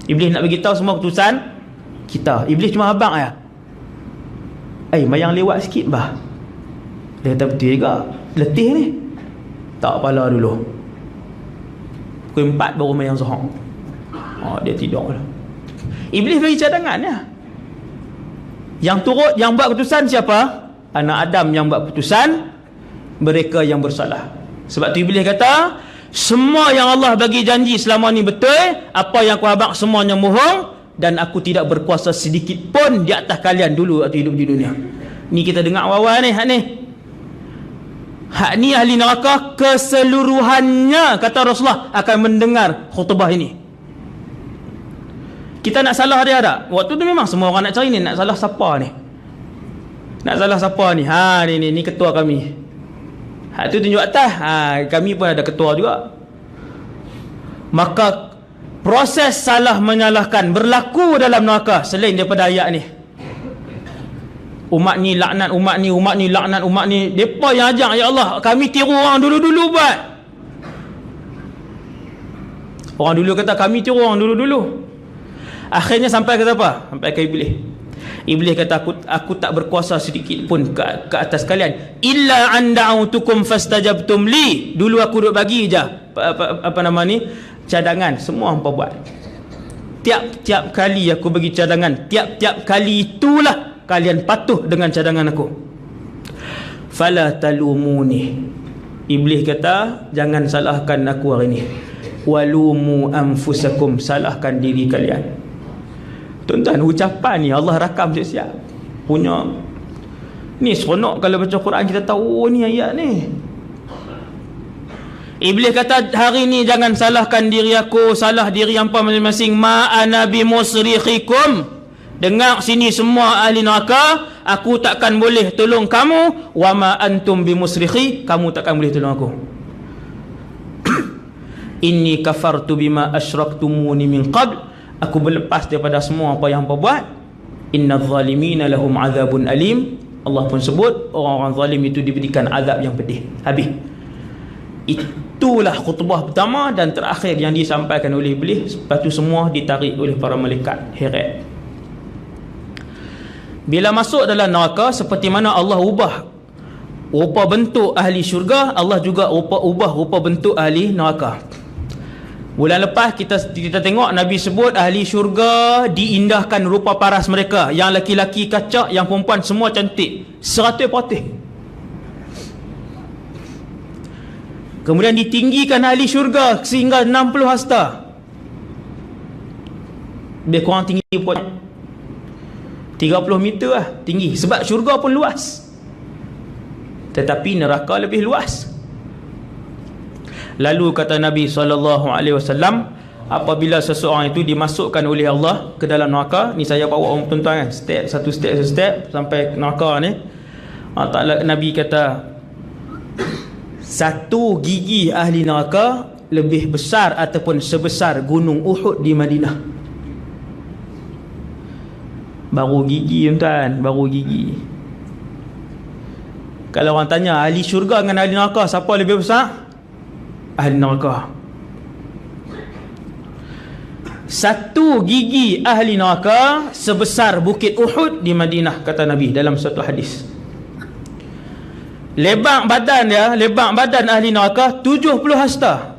Iblis nak bagi tahu semua keputusan kita. Iblis cuma abang ya. Mayang lewat sikit bah. Dia kata betul juga, letih ni. Tak kepala dulu. Pukul 4 baru mayang zohong. Dia tidur lah. Iblis bagi cadangan ya. Yang turut, yang buat keputusan siapa? Anak Adam yang buat keputusan, mereka yang bersalah. Sebab tu Iblis kata, semua yang Allah bagi janji selama ni betul, apa yang aku abang semuanya bohong, dan aku tidak berkuasa sedikit pun di atas kalian dulu waktu hidup di dunia. Ni kita dengar awal-awal ni, hak ni. Hak ni ahli neraka keseluruhannya, kata Rasulullah, akan mendengar khutbah ini. Kita nak salah dia tak? Waktu tu memang semua orang nak cari ni, nak salah siapa ni? Nak salah siapa ni? Ni ketua kami. Hak tu tunjuk atas. Kami pun ada ketua juga. Maka proses salah menyalahkan berlaku dalam neraka selain daripada ayat ni. Umat ni laknat umat ni, umat ni laknat umat ni. Depa yang ajak, ya Allah, kami tiru orang dulu-dulu buat. Orang dulu kata kami tiru orang dulu-dulu. Akhirnya sampai ke apa? Sampai ke Iblis. Iblis kata aku tak berkuasa sedikit pun ke atas kalian. Illa an da'utukum fastajabtum li. Dulu aku duk bagi je apa nama ni, cadangan. Semua hangpa buat. Tiap-tiap kali aku bagi cadangan, tiap-tiap kali itulah kalian patuh dengan cadangan aku. Fala talumuni. Iblis kata, jangan salahkan aku hari ni. Walumu anfusakum. Salahkan diri kalian. Tuan-tuan, ucapan ni Allah rakam siap-siap. Punya ni seronok kalau baca Quran kita tahu ni ayat ni. Iblis kata, hari ni jangan salahkan diri aku, salah diri hampa masing-masing. Ma ana bimusrikhikum. Dengar sini semua ahli neraka, aku takkan boleh tolong kamu. Wa ma antum bimusrikhi, kamu takkan boleh tolong aku. Inni kafartu bima asyraktumuni min qabl. Aku berlepas daripada semua apa yang hampa buat. Innadh zalimina lahum azabun alim. Allah pun sebut orang-orang zalim itu diberikan azab yang pedih. Habis. Itulah khutbah pertama dan terakhir yang disampaikan oleh Iblis. Lepas tu semua ditarik oleh para malaikat. Heret. Bila masuk dalam neraka, seperti mana Allah ubah rupa bentuk ahli syurga, Allah juga ubah rupa bentuk ahli neraka. Bulan lepas kita tengok Nabi sebut ahli syurga diindahkan rupa paras mereka. Yang laki-laki kacak, yang perempuan semua cantik 100%. Kemudian ditinggikan ahli syurga sehingga 60 hasta. Lebih kurang tinggi pun 30 meter lah tinggi. Sebab syurga pun luas, tetapi neraka lebih luas. Lalu kata Nabi SAW, apabila seseorang itu dimasukkan oleh Allah ke dalam neraka. Ni saya bawa orang tuan-tuan kan, satu step sampai neraka ni. Allah Ta'ala, Nabi kata, satu gigi ahli neraka lebih besar ataupun sebesar gunung Uhud di Madinah. Baru gigi tuan, baru gigi. Kalau orang tanya ahli syurga dengan ahli neraka siapa lebih besar? Ahli neraka. Satu gigi ahli neraka sebesar bukit Uhud di Madinah, kata Nabi dalam satu hadis. Lebar badan dia, lebar badan ahli neraka 70 hasta.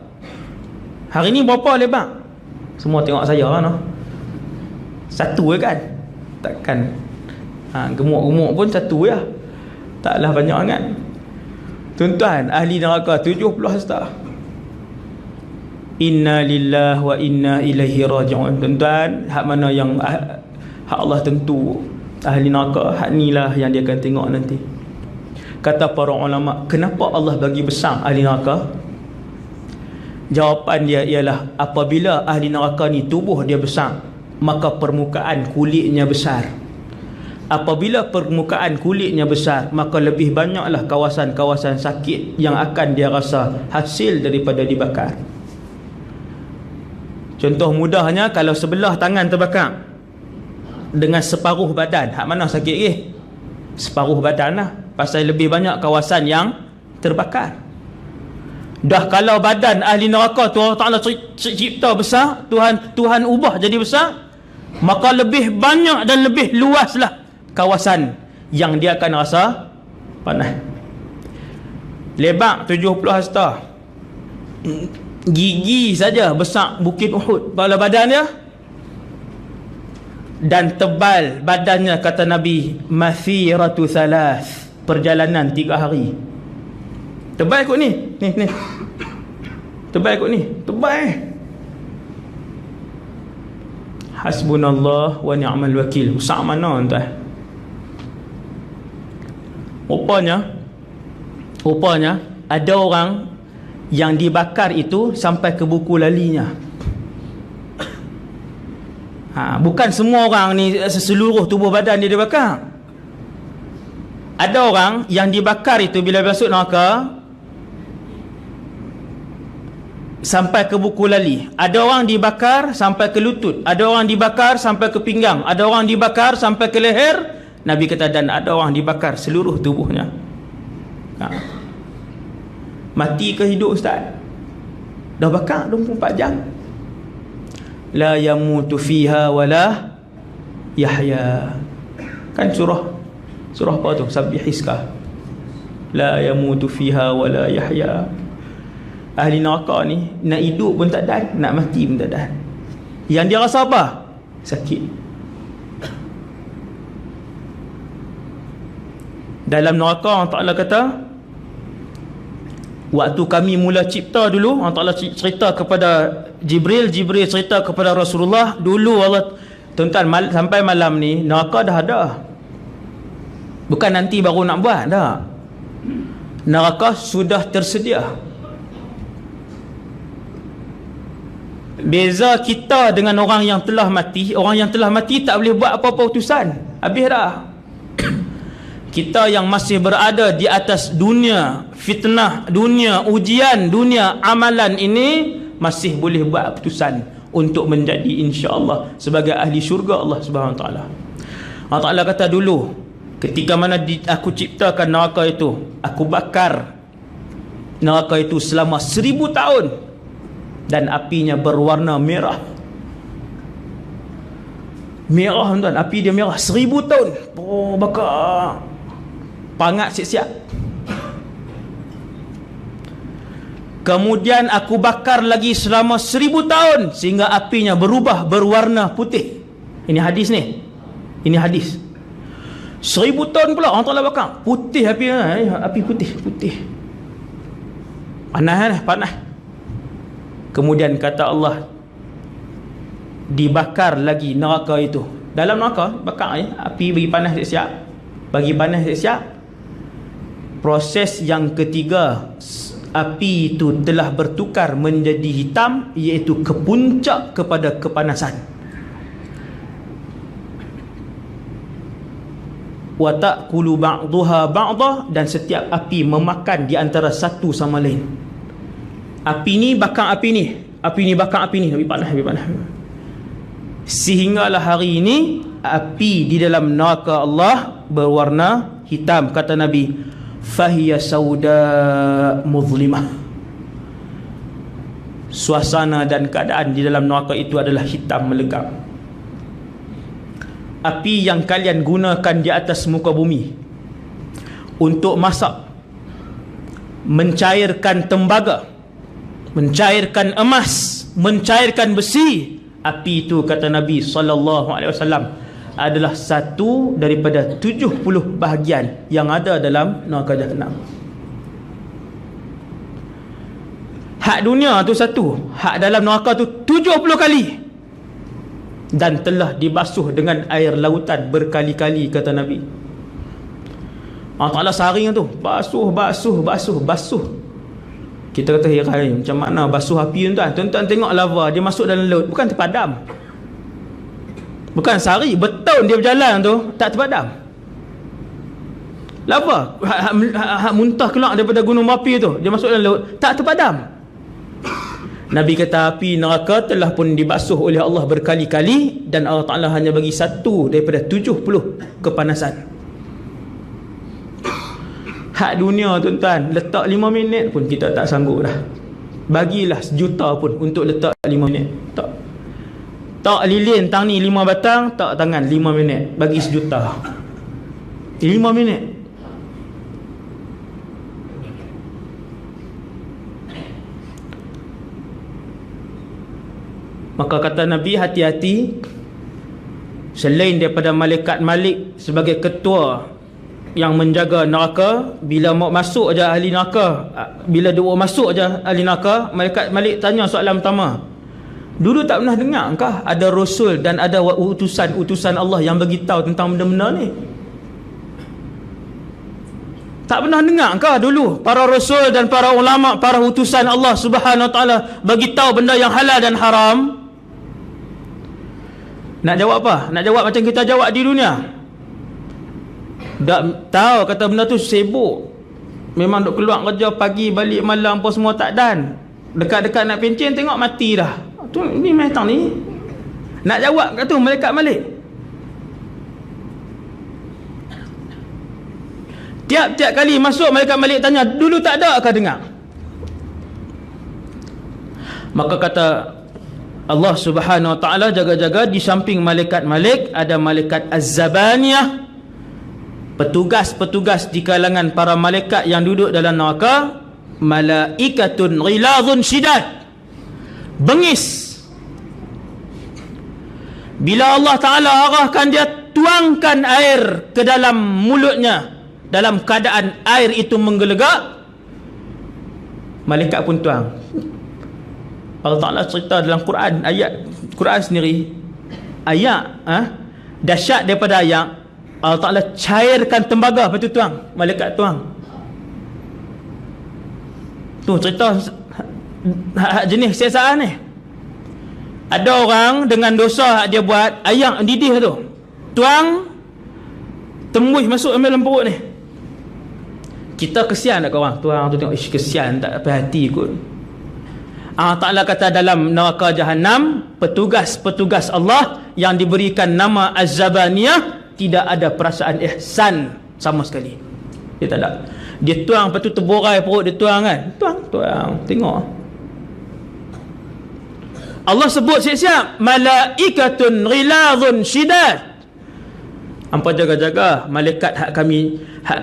Hari ni berapa lebar? Semua tengok saya kan, no? Satu kan? Takkan gemuk-gemuk pun satu ya. Taklah banyak sangat. Tuan-tuan, ahli neraka 70 hasta. Inna lillahi wa inna ilaihi raji'un. Tuan-tuan, hak mana yang hak Allah tentu ahli neraka, hak inilah yang dia akan tengok nanti. Kata para ulama, kenapa Allah bagi besar ahli neraka? Jawapan dia ialah apabila ahli neraka ni tubuh dia besar, maka permukaan kulitnya besar. Apabila permukaan kulitnya besar, maka lebih banyaklah kawasan-kawasan sakit yang akan dia rasa hasil daripada dibakar. Contoh mudahnya, kalau sebelah tangan terbakar dengan separuh badan, hak mana sakit ke? Separuh badan lah, pasal lebih banyak kawasan yang terbakar. Dah kalau badan ahli neraka tu Allah Ta'ala cipta besar, Tuhan ubah jadi besar, maka lebih banyak dan lebih luaslah kawasan yang dia akan rasa panas. Lebar 70 hasta, gigi saja besar bukit Uhud kepala badan dia, dan tebal badannya, kata Nabi, mathiratu thalath, perjalanan 3 hari. Tebal kot ni. Tebal kot ni. Tebal. Hasbunallah wa ni'mal wakil. Besar mana tuan? Rupanya ada orang yang dibakar itu sampai ke buku lalinya. Bukan semua orang ni seluruh tubuh badan dia dibakar. Ada orang yang dibakar itu bila masuk neraka sampai ke buku lali. Ada orang dibakar sampai ke lutut, ada orang dibakar sampai ke pinggang, ada orang dibakar sampai ke leher. Nabi kata, dan ada orang dibakar seluruh tubuhnya. Mati ke hidup ustaz? Dah bakar 24 jam. La yamutu fiha wala yahya. Kan surah apa tu? Sabbihiskah. La yamutu fiha wala yahya. Ahli neraka ni nak hidup pun tak ada, nak mati pun tak ada. Yang dia rasa apa? Sakit. Dalam neraka Allah Ta'ala kata, waktu kami mula cipta dulu, Allah Ta'ala cerita kepada Jibril cerita kepada Rasulullah. Dulu Allah, tuan-tuan, sampai malam ni neraka dah ada. Bukan nanti baru nak buat, dah. Neraka sudah tersedia. Beza kita dengan orang yang telah mati, orang yang telah mati tak boleh buat apa-apa utusan. Habis dah. Kita yang masih berada di atas dunia fitnah, dunia ujian, dunia amalan ini masih boleh buat keputusan untuk menjadi insya-Allah sebagai ahli syurga Allah Subhanahu Wa Taala. Allah Taala kata dulu ketika mana aku ciptakan neraka itu, aku bakar neraka itu selama 1000 tahun dan apinya berwarna merah. Merah tuan, api dia merah 1000 tahun. Oh, bakar. Pangat siap-siap. Kemudian aku bakar lagi selama 1000 tahun sehingga apinya berubah berwarna putih. Ini hadis ni. Ini hadis. 1000 tahun pula orang Taala bakar. Putih api putih. Panas. Kemudian kata Allah, dibakar lagi neraka itu. Dalam neraka bakar api bagi panas siap-siap. Bagi panas siap-siap. Proses yang ketiga api itu telah bertukar menjadi hitam, iaitu kepuncak kepada kepanasan. Wa ta'kulu ba'daha ba'dah, dan setiap api memakan di antara satu sama lain. Api ni bakar api ni, api ni bakar api ni, lebih panas. Sehinggalah hari ini api di dalam neraka Allah berwarna hitam. Kata Nabi, fahiya sauda muzlimah. Suasana dan keadaan di dalam neraka itu adalah hitam melegap. Api yang kalian gunakan di atas muka bumi untuk masak, mencairkan tembaga, mencairkan emas, mencairkan besi, api itu, kata Nabi SAW, adalah satu daripada 70 bahagian yang ada dalam neraka Jahannam. Hak dunia tu satu, hak dalam neraka tu 70 kali, dan telah dibasuh dengan air lautan berkali-kali, kata Nabi. Allah Ta'ala sehari tu basuh. Kita kata, macam mana basuh api tu? Tuan-tuan tengok lava dia masuk dalam laut, bukan terpadam. Bukan sehari, bertahun dia berjalan tu tak terpadam. Lava hak muntah keluar daripada gunung api tu, dia masuk dalam laut, tak terpadam. Nabi kata api neraka telah pun dibasuh oleh Allah berkali-kali, dan Allah Ta'ala hanya bagi satu daripada 70 kepanasan. Hak dunia tuan-tuan, letak 5 minit pun kita tak sanggup dah. Bagilah sejuta pun untuk letak 5 minit. Tak lilin tang ni 5 batang, tak tangan 5 minit, bagi sejuta. 5 minit. Maka kata Nabi, hati-hati, selain daripada malaikat Malik sebagai ketua yang menjaga neraka, bila mau masuk aja ahli neraka, bila dia masuk aja ahli neraka, malaikat Malik tanya soalan pertama, dulu tak pernah dengar kah ada rasul dan ada utusan Allah yang bagi tahu tentang benda-benda ni? Tak pernah dengar kah dulu para rasul dan para ulama, para utusan Allah Subhanahu Wa Taala bagi tahu benda yang halal dan haram? Nak jawab apa? Nak jawab macam kita jawab di dunia? Tak tahu, kata benda tu sibuk. Memang duk keluar kerja pagi balik malam apa semua tak dan. Dekat-dekat nak pencen tengok mati dah. Tu ni metang ni. Nak jawab kat tu malaikat Malik. Tiap-tiap kali masuk malaikat Malik tanya, dulu tak ada kah dengar? Maka kata Allah Subhanahu Wa Taala, jaga-jaga di samping malaikat Malik ada malaikat Az-Zabaniyah, petugas-petugas di kalangan para malaikat yang duduk dalam neraka. Malaikatun ghilazun syidad, bengis. Bila Allah Ta'ala arahkan dia, tuangkan air ke dalam mulutnya, dalam keadaan air itu menggelegak, malaikat pun tuang. Allah Ta'ala cerita dalam Quran, ayat Quran sendiri, ayat dahsyat daripada ayat. Allah Ta'ala cairkan tembaga, lepas tu tuang, malaikat tuang. Tu cerita jenis siasaan ni. Ada orang dengan dosa dia buat, ayak didih tu tuang, tembus masuk dalam perut ni. Kita kesian tak orang tuang tu, tengok kesian, tak apa hati kot. Allah Ta'ala kata dalam neraka Jahannam, petugas-petugas Allah yang diberikan nama Az-Zabaniyah tidak ada perasaan ihsan sama sekali. Dia tak ada. Dia tuang, lepas tu terborai perut dia tuang kan. Tuang. Tengok. Allah sebut siap-siap, malaikatun ghilazun syidad. Hampa jaga-jaga malaikat hak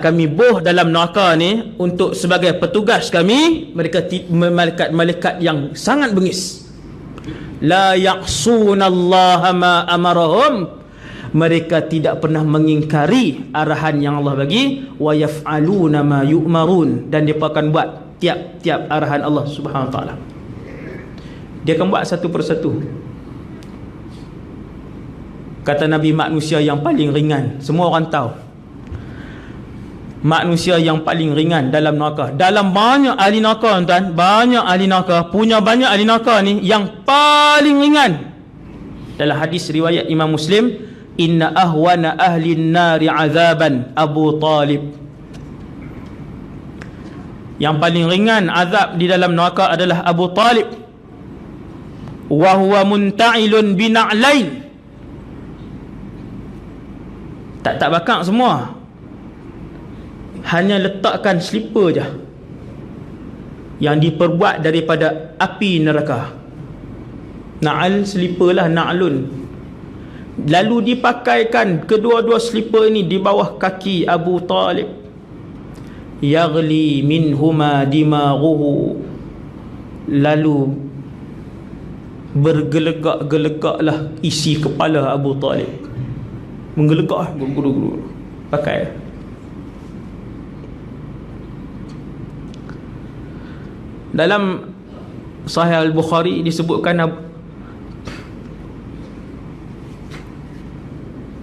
kami boh dalam neraka ni untuk sebagai petugas kami. Mereka malaikat yang sangat bengis. La ya'sunallaha ma amarahum, mereka tidak pernah mengingkari arahan yang Allah bagi. Wa yaf'aluna ma yu'marun, dan dia akan buat tiap-tiap arahan Allah Subhanahu Wa Taala. Dia akan buat satu persatu. Kata Nabi, manusia yang paling ringan, semua orang tahu, manusia yang paling ringan dalam neraka. Dalam banyak ahli neraka, tuan, banyak ahli neraka, punya banyak ahli neraka ni, yang paling ringan dalam hadis riwayat Imam Muslim, inna ahwana ahli nari azaban Abu Talib. Yang paling ringan azab di dalam neraka adalah Abu Talib. Wa huwa munta'ilun bina'lain. Tak bakar semua, hanya letakkan slipper je yang diperbuat daripada api neraka. Na'al, slipper lah, na'lun. Lalu dipakaikan kedua-dua slipper ini di bawah kaki Abu Talib. Yaghli minhuma dimaghuhu. Lalu bergelegak-gelegaklah isi kepala Abu Talib. Menggelegak, guru-guru pakai. Dalam Sahih Al-Bukhari disebutkan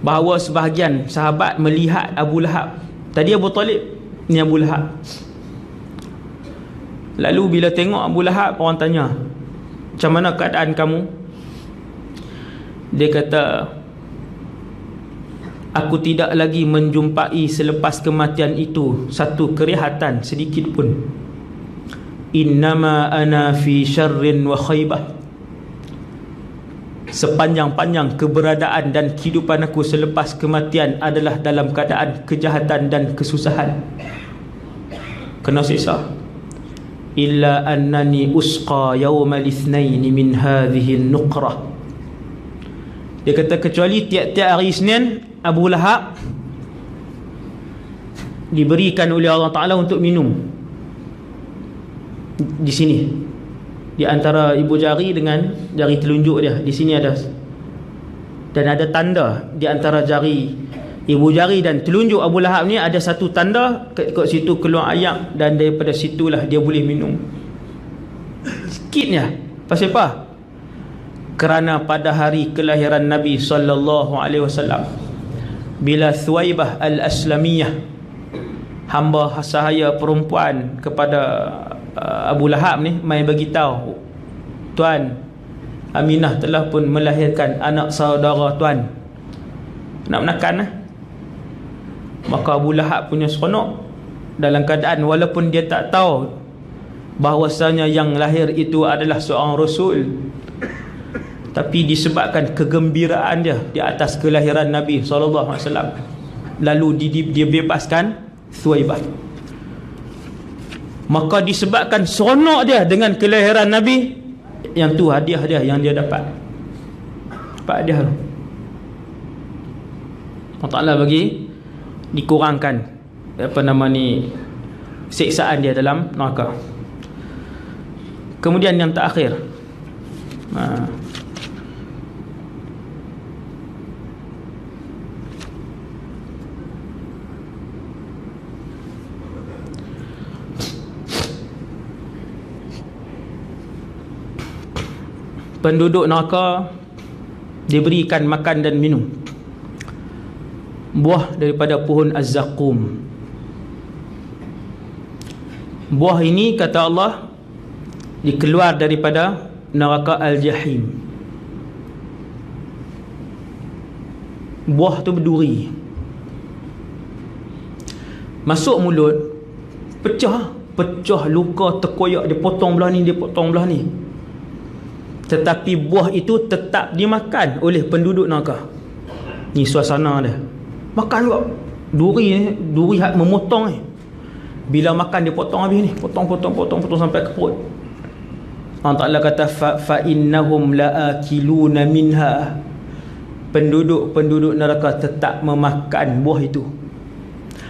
bahawa sebahagian sahabat melihat Abu Lahab. Tadi Abu Talib, ni Abu Lahab. Lalu bila tengok Abu Lahab, orang tanya, macam mana keadaan kamu? Dia kata, aku tidak lagi menjumpai selepas kematian itu satu kerihatan sedikit pun. Innama ana fi syarrin wa khaybah. Sepanjang-panjang keberadaan dan kehidupan aku selepas kematian adalah dalam keadaan kejahatan dan kesusahan, kena siksa. Illa annani usqa yawmal itsnain min hadhihi an-nuqrah. Dia kata kecuali tiap-tiap hari Isnin Abu Lahab diberikan oleh Allah Ta'ala untuk minum di sini, di antara ibu jari dengan jari telunjuk dia. Di sini ada, dan ada tanda di antara jari ibu jari dan telunjuk Abu Lahab ni, ada satu tanda kat situ keluar ayak, dan daripada situlah dia boleh minum. Sikitnya. Pasal apa? Kerana pada hari kelahiran Nabi SAW, bila Thuwaibah Al-Aslamiyah, hamba sahaya perempuan kepada Abu Lahab ni, mai bagi tahu, tuan, Aminah telah pun melahirkan anak saudara tuan, nak menakan lah. Maka Abu Lahab punya seronok, dalam keadaan walaupun dia tak tahu bahawasanya yang lahir itu adalah seorang Rasul, tapi disebabkan kegembiraan dia di atas kelahiran Nabi SAW, lalu dia bebaskan Thuwaibah. Maka disebabkan seronok dia dengan kelahiran Nabi, yang tu hadiah dia yang dia dapat. Hadiah tu Allah Ta'ala bagi dikurangkan siksaan dia dalam neraka. Kemudian yang terakhir, penduduk neraka diberikan makan dan minum buah daripada pohon Az-Zaqum. Buah ini, kata Allah, dikeluar daripada neraka Al-Jahim. Buah tu berduri, masuk mulut, pecah luka, terkoyak, dia potong belah ni, dia potong belah ni. Tetapi buah itu tetap dimakan oleh penduduk neraka. Ni suasana dia, makan juga. Duri hak memotong ni, bila makan dia potong habis ni, potong sampai ke perut. Allah Ta'ala kata fa innahum laakiluna minha. Penduduk neraka tetap memakan buah itu.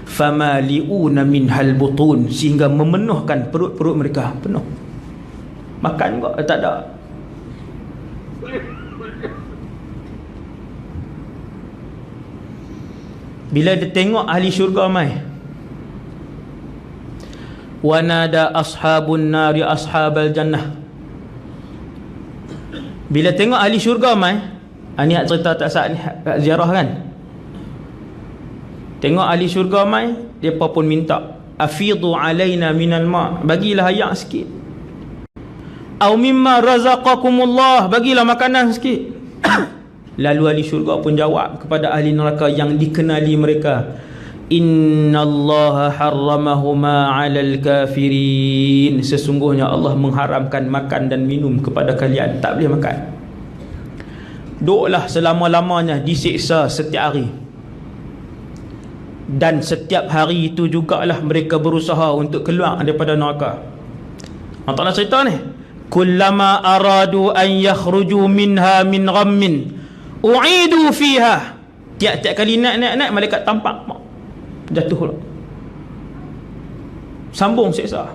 Famaliuna minhal butun, sehingga memenuhkan perut-perut mereka penuh. Makan juga tak ada. Bila dia tengok ahli syurga mai, wa nada ashabun nari ashabal jannah. Bila tengok ahli syurga mai, ni cerita tak sah ni, ziarah kan. Tengok ahli syurga mai, depa pun minta, afidu alaina minal ma', bagilah air sikit. Au mimma razaqakumullah, bagilah makanan sikit. Lalu ahli syurga pun jawab kepada ahli neraka yang dikenali mereka, innallaha harramahuma 'alal kafirin, sesungguhnya Allah mengharamkan makan dan minum kepada kalian, tak boleh makan. Duklah selama-lamanya disiksa setiap hari. Dan setiap hari itu jugalah mereka berusaha untuk keluar daripada neraka. Allah Ta'ala cerita ni, kullama aradu an yakhruju minha min ghammin u'idu fiha, tiap-tiap kali naik malaikat tampak jatuh pula, sambung siksa.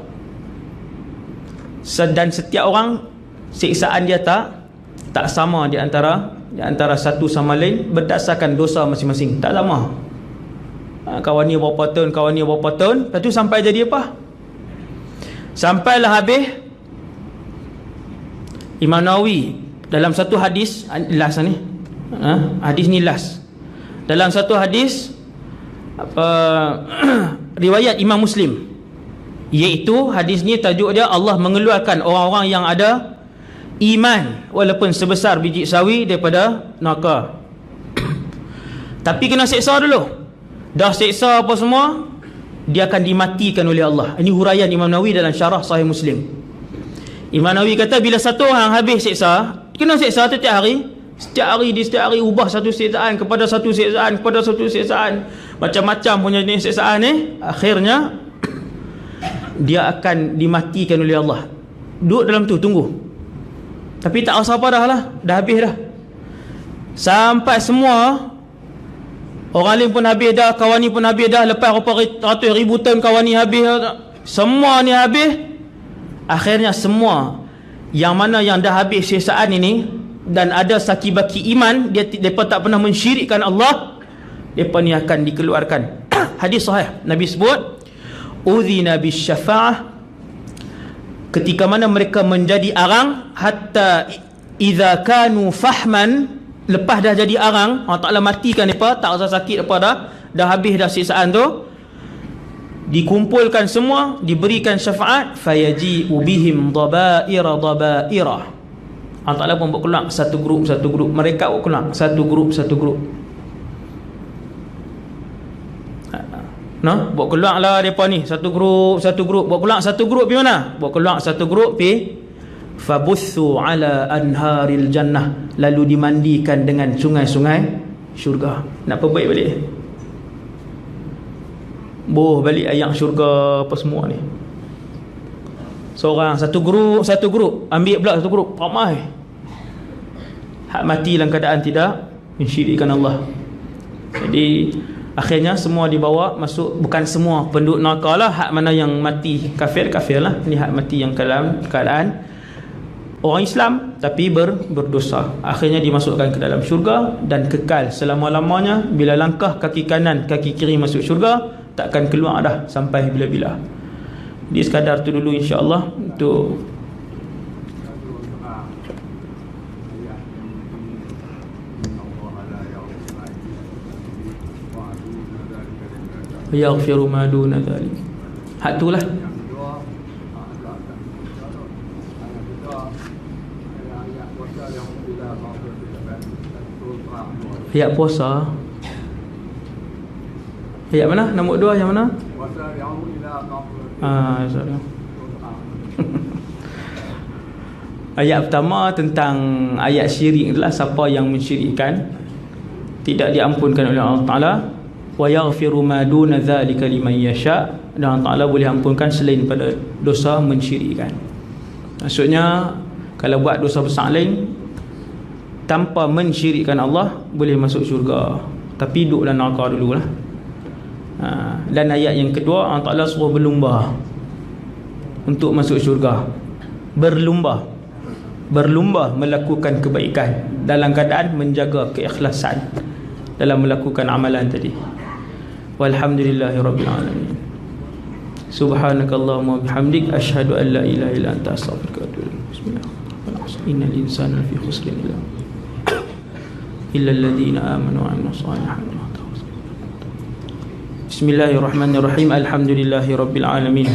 Dan setiap orang siksaan dia tak sama di antara satu sama lain berdasarkan dosa masing-masing, tak sama. Kawan ni berapa tahun, lepas tu sampai jadi apa? Sampailah habis. Imam Nawawi dalam satu hadis, last ni, hadis ni last, dalam satu hadis riwayat Imam Muslim, iaitu hadis ni tajuk dia, Allah mengeluarkan orang-orang yang ada iman walaupun sebesar biji sawi daripada neraka. Tapi kena siksa dulu. Dah siksa apa semua, dia akan dimatikan oleh Allah. Ini huraian Imam Nawawi dalam syarah Sahih Muslim. Imam Nawawi kata, bila satu orang habis siksa, kena siksa setiap hari. Setiap hari ubah satu siksaan kepada satu siksaan kepada satu siksaan, macam-macam punya jenis siksaan ni. Akhirnya dia akan dimatikan oleh Allah. Duduk dalam tu, tunggu. Tapi tak rasa apa dah lah, dah habis dah. Sampai semua orang lain pun habis dah, kawan ni pun habis dah, lepas berapa ratus ribu tahun kawan ni habis, semua ni habis. Akhirnya semua yang mana yang dah habis siksaan ini dan ada saki-baki iman, mereka tak pernah mensyirikkan Allah, mereka ni akan dikeluarkan. Hadis sahih, Nabi sebut udhina bisyafa'ah, ketika mana mereka menjadi arang, hatta idza kanu fahman, lepas dah jadi arang, Allah Ta'ala matikan mereka, tak rasa sakit apa dah habis dah siksaan tu, dikumpulkan semua, diberikan syafaat, fayaji'u bihim dhabaira. Allah Ta'ala pun buat keluar satu grup, mereka buat keluar satu grup. Buat keluar lah mereka ni, satu grup. Buat keluar satu grup pergi mana? Buat keluar satu grup pergi fabuthu ala anharil jannah, lalu dimandikan dengan sungai-sungai syurga. Nak perbaik balik, balik ayam syurga apa semua ni. Seorang satu grup ambil pula satu grup ramai, hak mati dalam keadaan tidak mensyirikkan Allah. Jadi akhirnya semua dibawa masuk, bukan semua penduduk neraka lah, hak mana yang mati kafir lah, ni hak mati yang keadaan orang Islam tapi berdosa, akhirnya dimasukkan ke dalam syurga dan kekal selama-lamanya. Bila langkah kaki kanan kaki kiri masuk syurga, takkan keluar dah sampai bila-bila. Di sekadar tu dulu insya-Allah untuk yaghfiru ma duna dzalik. Hak tu lah. Ayat puasa. Ayat mana? Nombor 2 yang mana? Sorry. Ayat pertama tentang ayat syirik adalah siapa yang mensyirikkan tidak diampunkan oleh Allah Ta'ala. Wa yaghfiru ma duna dzalika liman yasha, dan Allah Ta'ala boleh ampunkan selain pada dosa mensyirikkan. Maksudnya kalau buat dosa besar lain tanpa mensyirikkan Allah boleh masuk syurga, tapi duduk dalam neraka dululah. Dan ayat yang kedua, Allah Ta'ala suruh berlumba untuk masuk syurga. Berlumba melakukan kebaikan dalam keadaan menjaga keikhlasan dalam melakukan amalan tadi. Walhamdulillahirabbil alamin. Subhanakallahumma bihamdik, asyhadu an la ilaha illa anta, astaghfiruka wa atubu ilaik. Bismillahirrahmanirrahim. Innal insana lafi khusrin illa alladhina amanu wa 'amilus solihati. Bismillahirrahmanirrahim. Alhamdulillahirabbil alamin.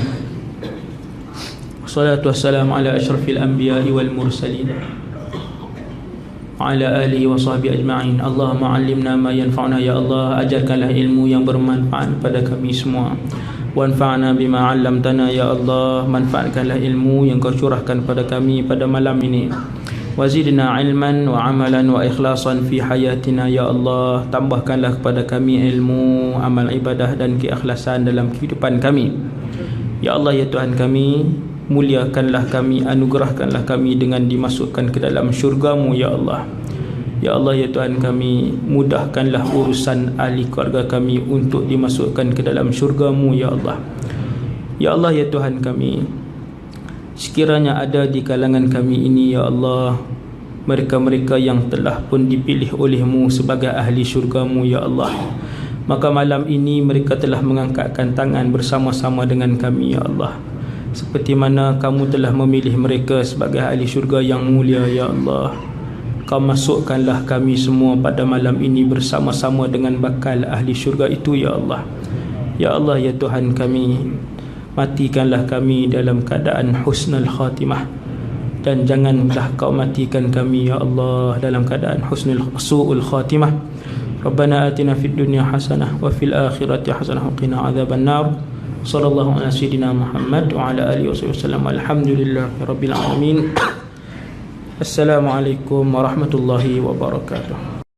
Wassalatu wassalamu ala asyrafil anbiya'i wal mursalin wa ala alihi wa sahbihi ajma'in. Allahumma 'allimna ma yanfa'una ya Allah, ajarkanlah ilmu yang bermanfaat pada kami semua. Wanfa'na bima 'allamtana ya Allah, manfaatkanlah ilmu yang kau curahkan pada kami pada malam ini. Wazidna ilman wa amalan wa ikhlasan fi hayatina ya Allah, tambahkanlah kepada kami ilmu, amal ibadah dan keikhlasan dalam kehidupan kami. Ya Allah, ya Tuhan kami, muliakanlah kami, anugerahkanlah kami dengan dimasukkan ke dalam syurga-Mu ya Allah. Ya Allah, ya Tuhan kami, mudahkanlah urusan ahli keluarga kami untuk dimasukkan ke dalam syurga-Mu ya Allah. Ya Allah, ya Tuhan kami, sekiranya ada di kalangan kami ini ya Allah, mereka-mereka yang telah pun dipilih oleh-Mu sebagai ahli syurga-Mu ya Allah, maka malam ini mereka telah mengangkatkan tangan bersama-sama dengan kami ya Allah, seperti mana Kamu telah memilih mereka sebagai ahli syurga yang mulia ya Allah. Kau masukkanlah kami semua pada malam ini bersama-sama dengan bakal ahli syurga itu ya Allah. Ya Allah, ya Tuhan kami, matikanlah kami dalam keadaan husnul khatimah, dan janganlah Kau matikan kami ya Allah dalam keadaan su'ul khatimah. Rabbana atina fid dunya hasanah wa fil akhirati hasanah wa qina adzaban nar. Sallallahu ala sayyidina Muhammad wa ala alihi wasallam. Alhamdulillahirabbil alamin. Assalamualaikum warahmatullahi wabarakatuh.